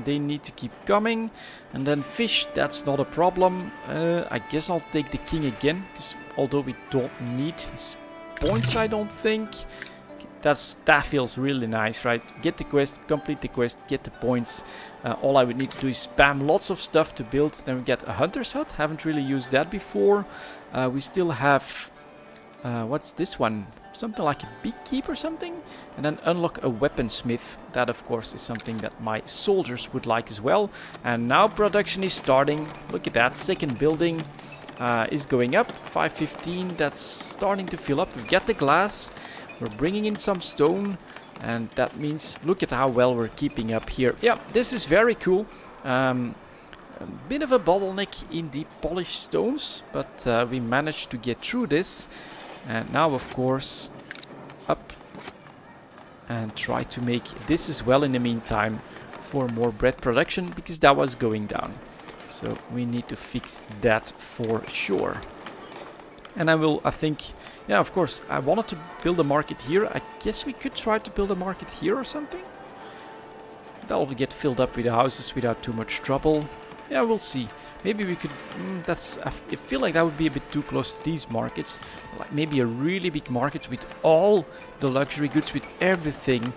they need to keep coming. And then fish, that's not a problem. I guess I'll take the king again, because although we don't need his points, I don't think. That feels really nice, right? Get the quest, complete the quest, get the points. All I would need to do is spam lots of stuff to build. Then we get a hunter's hut. Haven't really used that before. We still have... what's this one? Something like a beekeep or something, and then unlock a weaponsmith. That of course is something that my soldiers would like as well. And now production is starting. Look at that, second building is going up. 515, that's starting to fill up. We've got the glass, we're bringing in some stone, and that means look at how well we're keeping up here. Yeah, this is very cool. A bit of a bottleneck in the polished stones, but we managed to get through this. And now of course up and try to make this as well in the meantime for more bread production, because that was going down. So we need to fix that for sure. And I think, yeah, of course, I wanted to build a market here. I guess we could try to build a market here or something. That'll get filled up with the houses without too much trouble. Yeah, we'll see. Maybe we could... I feel like that would be a bit too close to these markets. Like maybe a really big market with all the luxury goods, with everything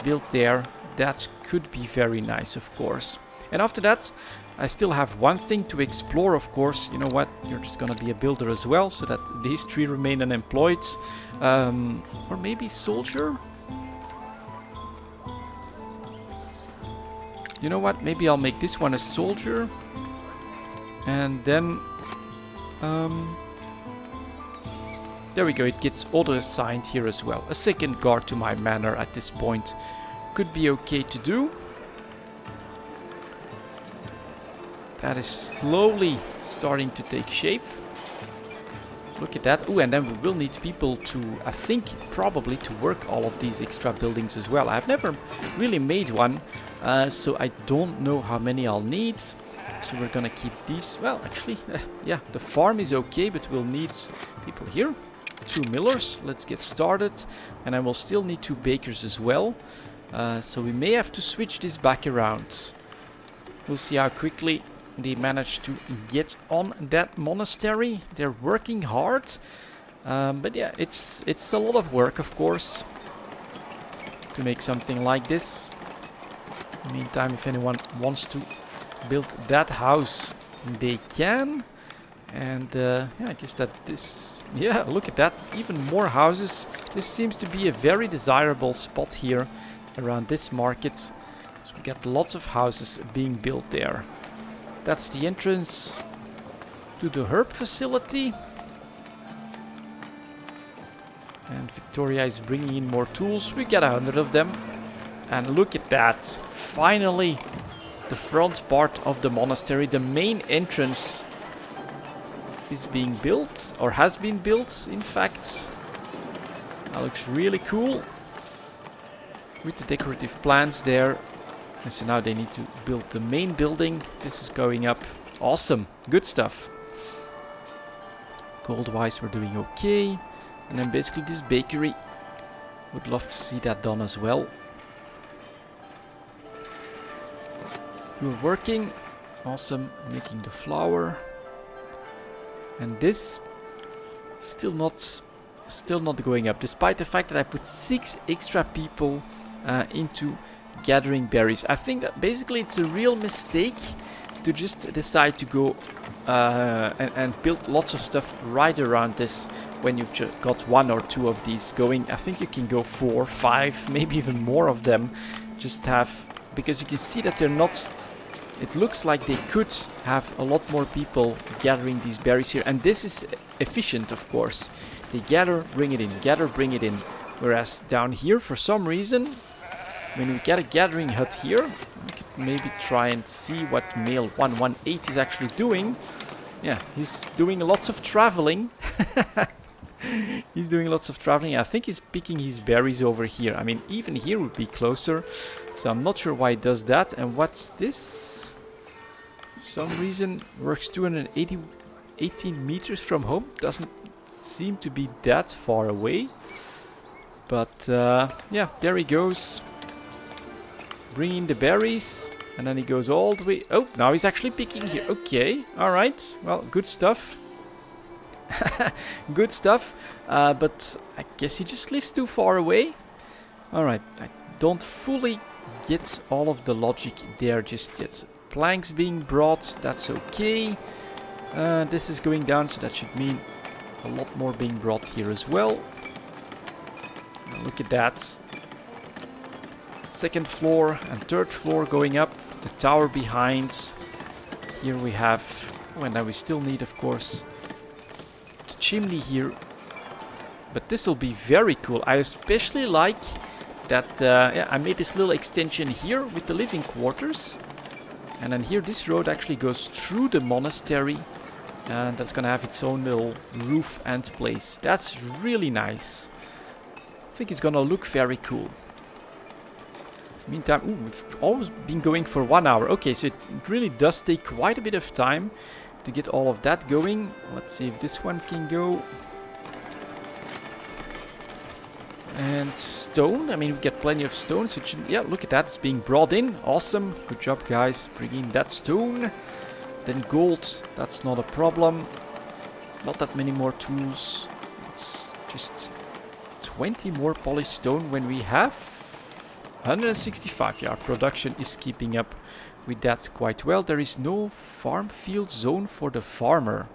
built there. That could be very nice, of course. And after that, I still have one thing to explore, of course. You know what? You're just gonna be a builder as well, so that these three remain unemployed. Or maybe soldier? You know what? Maybe I'll make this one a soldier. And then... there we go. It gets auto-assigned here as well. A second guard to my manor at this point could be okay to do. That is slowly starting to take shape. Look at that. Oh, and then we will need people to, I think, probably to work all of these extra buildings as well. I've never really made one. So I don't know how many I'll need. So we're gonna keep these. Well, actually, yeah, the farm is okay, but we'll need people here. 2 millers. Let's get started. And I will still need 2 bakers as well. So we may have to switch this back around. We'll see how quickly they manage to get on that monastery. They're working hard. But yeah, it's a lot of work, of course, to make something like this. In the meantime, if anyone wants to build that house, they can. And yeah, I guess that this... Yeah, look at that. Even more houses. This seems to be a very desirable spot here around this market. So we got lots of houses being built there. That's the entrance to the herb facility. And Victoria is bringing in more tools. We got 100 of them. And look at that. Finally, the front part of the monastery, the main entrance, is being built, or has been built, in fact. That looks really cool. With the decorative plants there. And so now they need to build the main building. This is going up. Awesome. Good stuff. Gold-wise, we're doing okay. And then basically this bakery. Would love to see that done as well. You're working. Awesome. Making the flour. And this still not going up, despite the fact that I put 6 extra people into gathering berries. I think that basically it's a real mistake to just decide to go and build lots of stuff right around this when you've just got 1 or 2 of these going. I think you can go 4, 5, maybe even more of them. Just have, because you can see that they're not... It looks like they could have a lot more people gathering these berries here. And this is efficient, of course. They gather, bring it in, gather, bring it in. Whereas down here, for some reason, when we get a gathering hut here, we could maybe try and see what male 118 is actually doing. Yeah, he's doing lots of traveling. He's doing lots of traveling. I think he's picking his berries over here. I mean, even here would be closer. So I'm not sure why he does that. And what's this? some reason works 18 meters from home. Doesn't seem to be that far away. But yeah, there he goes. Bringing the berries. And then he goes all the way... Oh, now he's actually picking here. Okay, alright. Well, good stuff. Good stuff. But I guess he just lives too far away. Alright, I don't fully get all of the logic there just yet. Planks being brought, that's okay. This is going down, so that should mean a lot more being brought here as well. Now look at that. Second floor and third floor going up. The tower behind. Here we have... Oh, and now we still need, of course, the chimney here. But this will be very cool. I especially like that yeah, I made this little extension here with the living quarters. And then here this road actually goes through the monastery. And that's gonna have its own little roof and place. That's really nice. I think it's gonna look very cool. Meantime, ooh, we've always been going for 1 hour. Okay, so it really does take quite a bit of time to get all of that going. Let's see if this one can go. And stone. I mean, we get plenty of stone. So it should, yeah, look at that. It's being brought in. Awesome. Good job, guys. Bringing that stone. Then gold. That's not a problem. Not that many more tools. It's just 20 more polished stone when we have 165. Yeah, our production is keeping up with that quite well. There is no farm field zone for the farmer.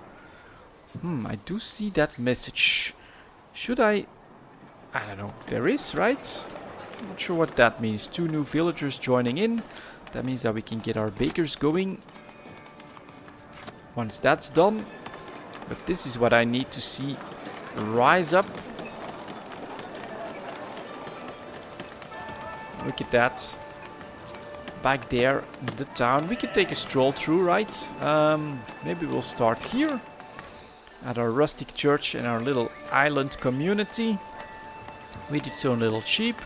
I do see that message. Should I don't know. There is, right? I'm not sure what that means. 2 new villagers joining in. That means that we can get our bakers going. Once that's done. But this is what I need to see rise up. Look at that. Back there in the town. We could take a stroll through, right? Maybe we'll start here. At our rustic church and our little island community. With its own little sheep.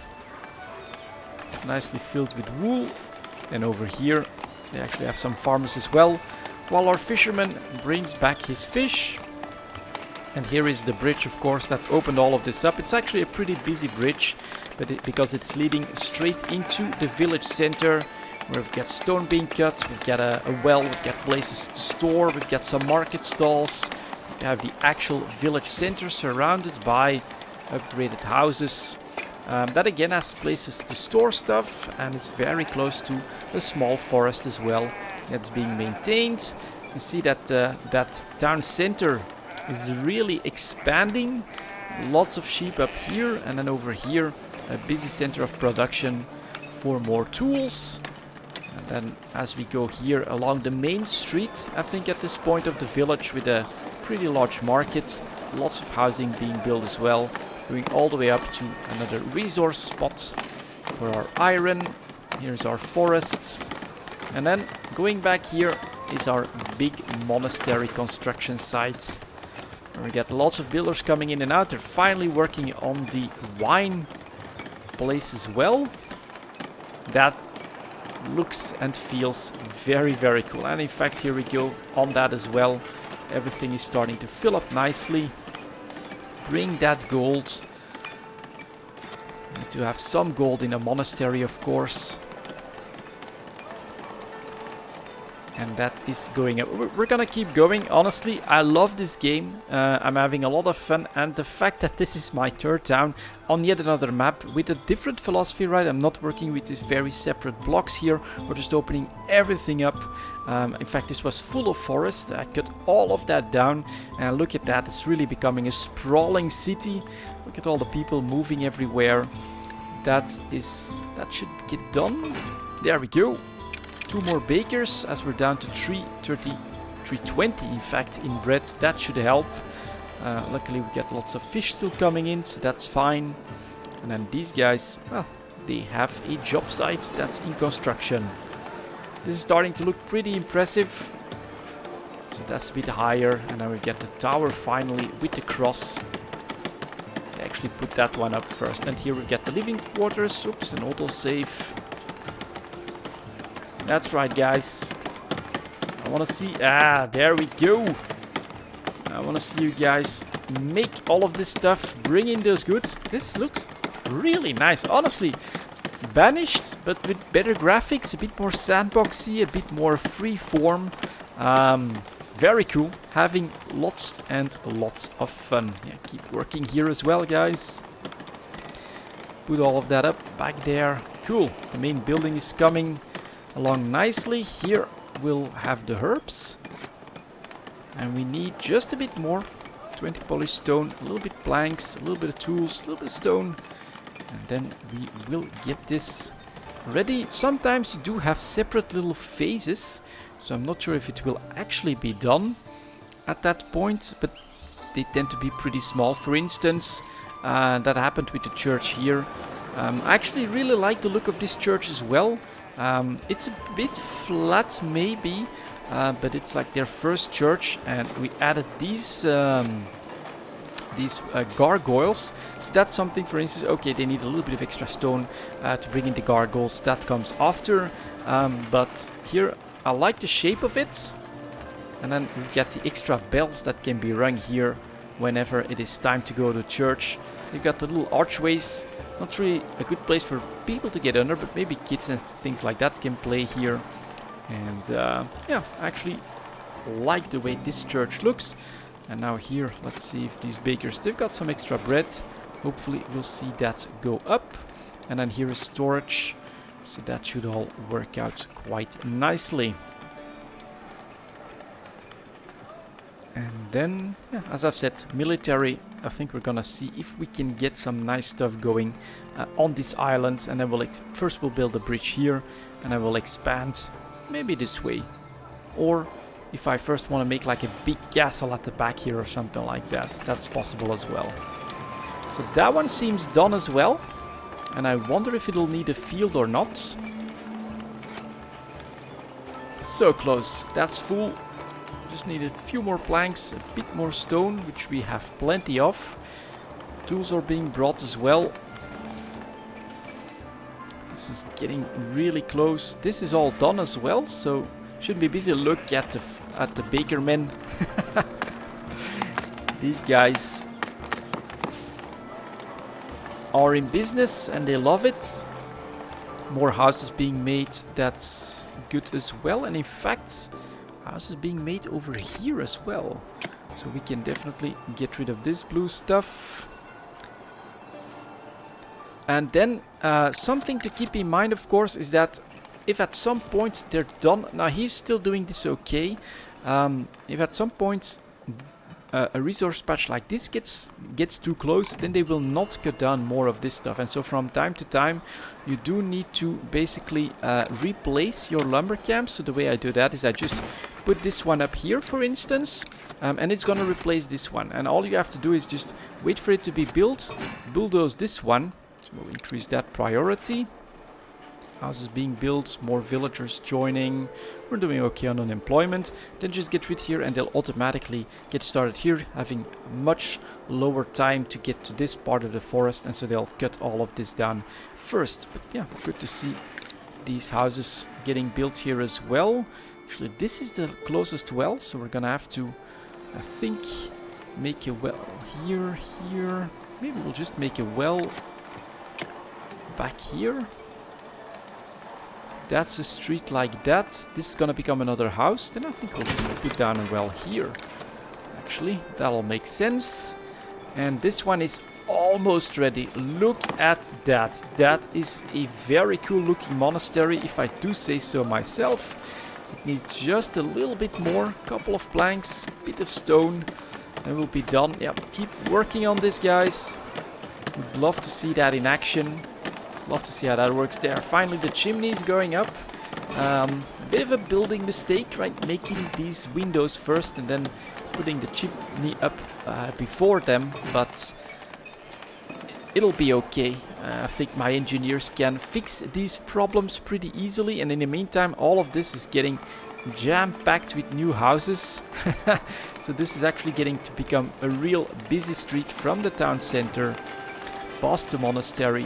Nicely filled with wool. And over here they actually have some farmers as well. While our fisherman brings back his fish. And here is the bridge, of course, that opened all of this up. It's actually a pretty busy bridge. But because it's leading straight into the village center. Where we've got stone being cut. We've got a well. We've got places to store. We've got some market stalls. We have the actual village center surrounded by upgraded houses. That again has places to store stuff, and it's very close to a small forest as well that's being maintained. You see that that town center is really expanding. Lots of sheep up here, and then over here a busy center of production for more tools. And then as we go here along the main street, I think at this point of the village with a pretty large market, lots of housing being built as well. Going all the way up to another resource spot for our iron. Here's our forest. And then going back here is our big monastery construction site. Where we get lots of builders coming in and out. They're finally working on the wine place as well. That looks and feels very, very cool. And in fact, here we go on that as well. Everything is starting to fill up nicely. Bring that gold. Need to have some gold in a monastery, of course. And that is going up. We're gonna keep going. Honestly, I love this game. I'm having a lot of fun. And the fact that this is my third town on yet another map with a different philosophy, right? I'm not working with these very separate blocks here. We're just opening everything up. In fact, this was full of forest. I cut all of that down. And look at that. It's really becoming a sprawling city. Look at all the people moving everywhere. That should get done. There we go. 2 more bakers as we're down to 330, 320 in fact in bread. That should help. Luckily we get lots of fish still coming in, so that's fine. And then these guys, well, they have a job site that's in construction. This is starting to look pretty impressive. So that's a bit higher. And then we get the tower finally with the cross. They actually put that one up first. And here we get the living quarters. Oops, an autosave. That's right, guys. I want to see... Ah, there we go. I want to see you guys make all of this stuff, bring in those goods. This looks really nice, honestly. Banished, but with better graphics, a bit more sandboxy, a bit more free form. Very cool. Having lots and lots of fun. Yeah, keep working here as well, guys. Put all of that up back there. Cool. The main building is coming along nicely. Here we'll have the herbs. And we need just a bit more. 20 polished stone, a little bit planks, a little bit of tools, a little bit of stone. And then we will get this ready. Sometimes you do have separate little phases. So I'm not sure if it will actually be done at that point. But they tend to be pretty small. For instance, that happened with the church here. I actually really like the look of this church as well. It's a bit flat maybe. But it's like their first church, and we added these gargoyles. So that's something, for instance, okay, they need a little bit of extra stone to bring in the gargoyles. That comes after. But here, I like the shape of it. And then we get the extra bells that can be rung here whenever it is time to go to church. You've got the little archways. Not really a good place for people to get under, but maybe kids and things like that can play here. And yeah, I actually like the way this church looks. And now here, let's see if these bakers, they've got some extra bread. Hopefully we'll see that go up. And then here is storage. So that should all work out quite nicely. And then, yeah, as I've said, military. I think we're gonna see if we can get some nice stuff going on this island. And then first we'll build a bridge here. And then we'll expand maybe this way. Or if I first want to make like a big castle at the back here or something like that. That's possible as well. So that one seems done as well. And I wonder if it'll need a field or not. So close. That's full. Just need a few more planks, a bit more stone, which we have plenty of. Tools are being brought as well. This is getting really close. This is all done as well, so shouldn't be busy. Look at the baker men. These guys are in business and they love it. More houses being made. That's good as well. And in fact, houses being made over here as well. So we can definitely get rid of this blue stuff. And then something to keep in mind, of course, is that if at some point they're done... Now, he's still doing this okay. If at some point a resource patch like this gets too close, then they will not cut down more of this stuff. And so from time to time, you do need to basically replace your lumber camps. So the way I do that is I just put this one up here, for instance, and it's going to replace this one. And all you have to do is just wait for it to be built, bulldoze this one. So we'll increase that priority. Houses being built, more villagers joining. We're doing okay on unemployment. Then just get rid here and they'll automatically get started here, having much lower time to get to this part of the forest. And so they'll cut all of this down first. But yeah, good to see these houses getting built here as well. Actually, this is the closest well, so we're gonna have to, I think, make a well here. Maybe we'll just make a well back here. That's a street like that. This is gonna become another house. Then I think we'll just put down a well here. Actually, that'll make sense. And this one is almost ready. Look at that. That is a very cool looking monastery, if I do say so myself. It needs just a little bit more. Couple of planks, bit of stone, and we'll be done. Yeah, keep working on this, guys. Would love to see that in action. Love to see how that works there. Finally, the chimney is going up. A bit of a building mistake, right? Making these windows first and then putting the chimney up before them. But it'll be okay. I think my engineers can fix these problems pretty easily. And in the meantime, all of this is getting jam-packed with new houses. So this is actually getting to become a real busy street from the town center past the monastery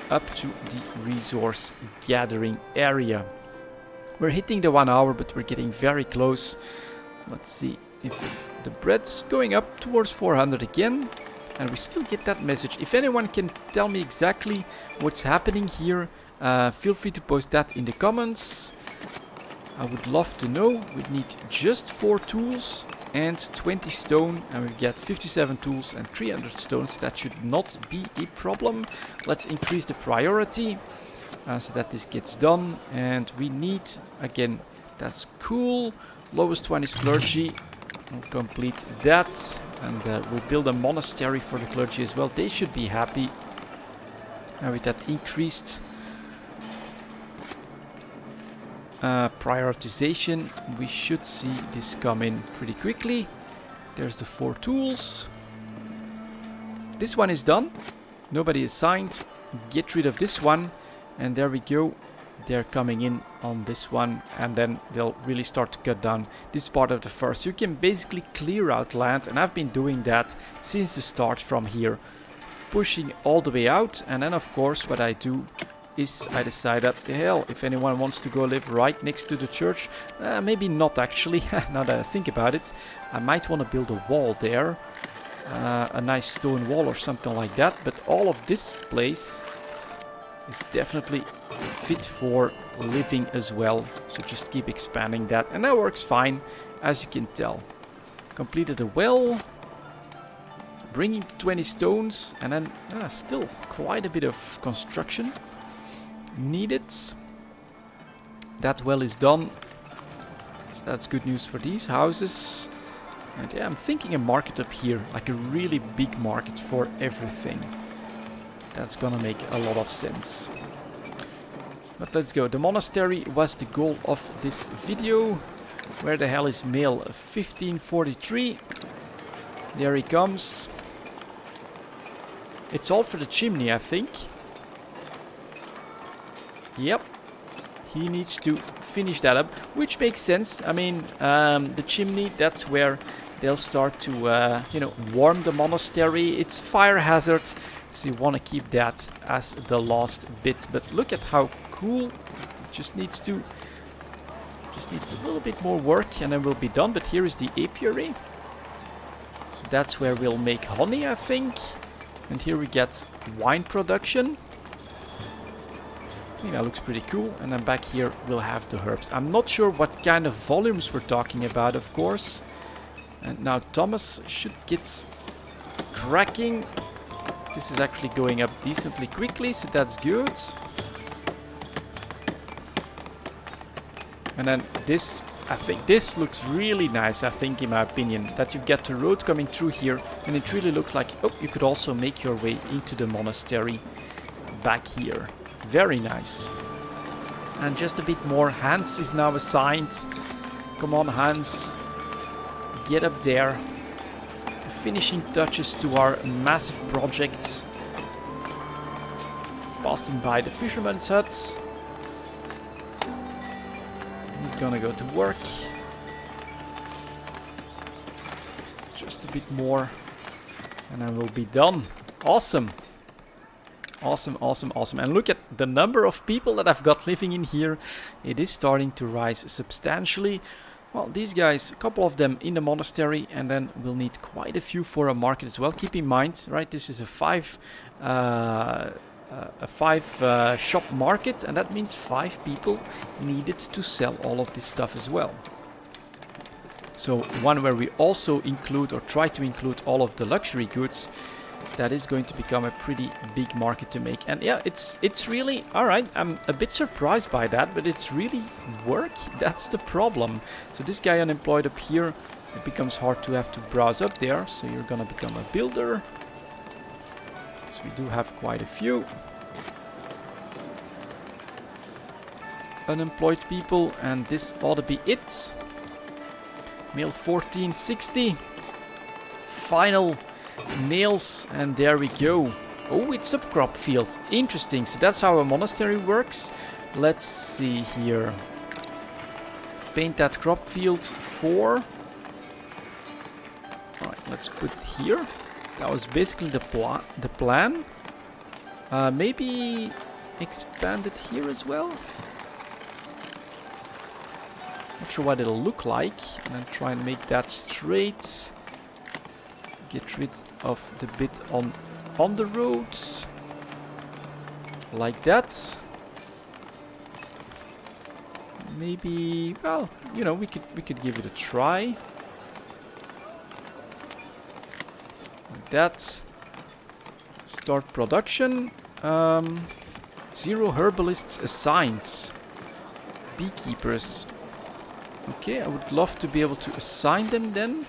up to the resource gathering area. We're hitting the 1 hour, but we're getting very close. Let's see if the bread's going up towards 400 again. And we still get that message. If anyone can tell me exactly what's happening here, feel free to post that in the comments. I would love to know. We need just 4 tools and 20 stone, and we get 57 tools and 300 stones. That should not be a problem. Let's increase the priority so that this gets done. And we need, again, that's cool. Lowest one is clergy. We'll complete that, and we'll build a monastery for the clergy as well. They should be happy. And with that increased prioritization, we should see this come in pretty quickly. There's the 4 tools. This one is done. Nobody is signed. Get rid of this one, and there we go. They're coming in on this one, and then they'll really start to cut down this part of the forest. You can basically clear out land, and I've been doing that since the start from here, pushing all the way out. And then of course what I do is I decide that the hell, if anyone wants to go live right next to the church, maybe not actually. Now that I think about it, I might want to build a wall there, a nice stone wall or something like that. But all of this place is definitely fit for living as well, so just keep expanding that, and that works fine, as you can tell. Completed a well, bringing to 20 stones, and then still quite a bit of construction needed. That well is done, so that's good news for these houses. And yeah, I'm thinking a market up here, like a really big market for everything. That's gonna make a lot of sense. But let's go. The monastery was the goal of this video. Where the hell is male 1543? There he comes. It's all for the chimney, I think. Yep. He needs to finish that up, which makes sense. I mean, the chimney, that's where they'll start to, warm the monastery. It's fire hazard, so you want to keep that as the last bit. But look at how cool. It just needs a little bit more work, and then we'll be done. But here is the apiary. So that's where we'll make honey, I think. And here we get wine production. I think that looks pretty cool. And then back here we'll have the herbs. I'm not sure what kind of volumes we're talking about, of course. And now Thomas should get cracking. This is actually going up decently quickly, so that's good. And then this, I think this looks really nice, I think, in my opinion. That you've got the road coming through here, and it really looks like, oh, you could also make your way into the monastery back here. Very nice. And just a bit more. Hans is now assigned. Come on, Hans. Get up there. The finishing touches to our massive project. Passing by the fisherman's hut. He's gonna go to work. Just a bit more, and then we'll be done. Awesome. Awesome, awesome, awesome. And look at the number of people that I've got living in here. It is starting to rise substantially. Well, these guys, a couple of them in the monastery, and then we'll need quite a few for a market as well. Keep in mind, right, this is a five shop market, and that means 5 people needed to sell all of this stuff as well. So one where we also include, or try to include, all of the luxury goods. That is going to become a pretty big market to make. And yeah, it's really alright. I'm a bit surprised by that, but it's really work. That's the problem. So this guy unemployed up here, it becomes hard to have to browse up there. So you're gonna become a builder. So we do have quite a few unemployed people, and this ought to be it. Male 1460. Final nails, and there we go. Oh, it's up crop fields. Interesting. So that's how a monastery works. Let's see here. Paint that crop field 4. Alright, let's put it here. That was basically the plan. Maybe expand it here as well. Not sure what it'll look like. And then try and make that straight. Get rid of the bit on the roads. Like that. Maybe, well, you know, we could give it a try. Like that. Start production. 0 herbalists assigned. Beekeepers. Okay, I would love to be able to assign them then.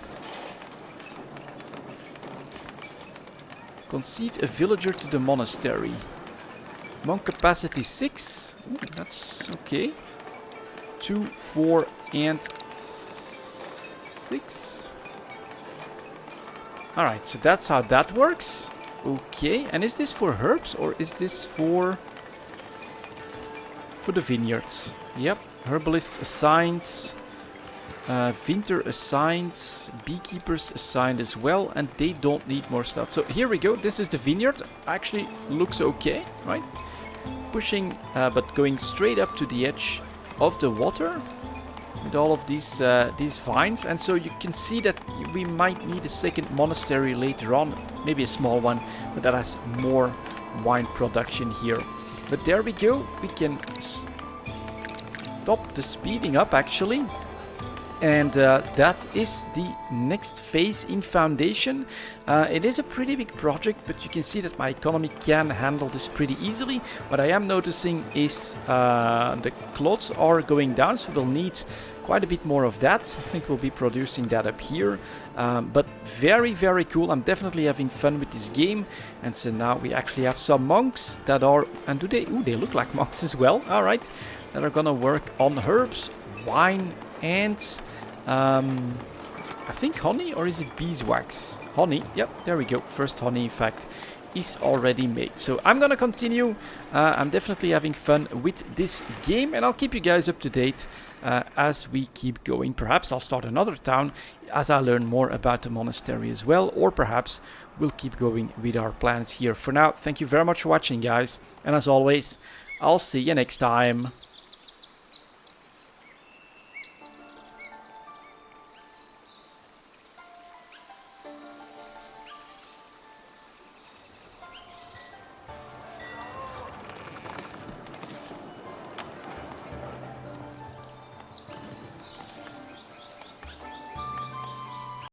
Concede a villager to the monastery. Monk capacity 6. Ooh, that's okay. 2, 4, and 6. Alright, so that's how that works. Okay, and is this for herbs or is this for the vineyards? Yep, herbalists assigned. Winter assigned, beekeepers assigned as well, and they don't need more stuff. So here we go, this is the vineyard. Actually looks okay, right? Pushing, but going straight up to the edge of the water with all of these vines. And so you can see that we might need a second monastery later on, maybe a small one, but that has more wine production here. But there we go, we can stop the speeding up actually. And that is the next phase in Foundation. It is a pretty big project, but you can see that my economy can handle this pretty easily. What I am noticing is the clots are going down, so we'll need quite a bit more of that. I think we'll be producing that up here. But very, very cool. I'm definitely having fun with this game. And so now we actually have some monks that are... And do they... Ooh, they look like monks as well. Alright. That are gonna work on herbs, wine, and... I think honey, or is it beeswax? Honey, yep, there we go. First honey, in fact, is already made. So I'm gonna continue. I'm definitely having fun with this game, and I'll keep you guys up to date as we keep going. Perhaps I'll start another town as I learn more about the monastery as well, or perhaps we'll keep going with our plans here. For now, thank you very much for watching, guys, and as always, I'll see you next time.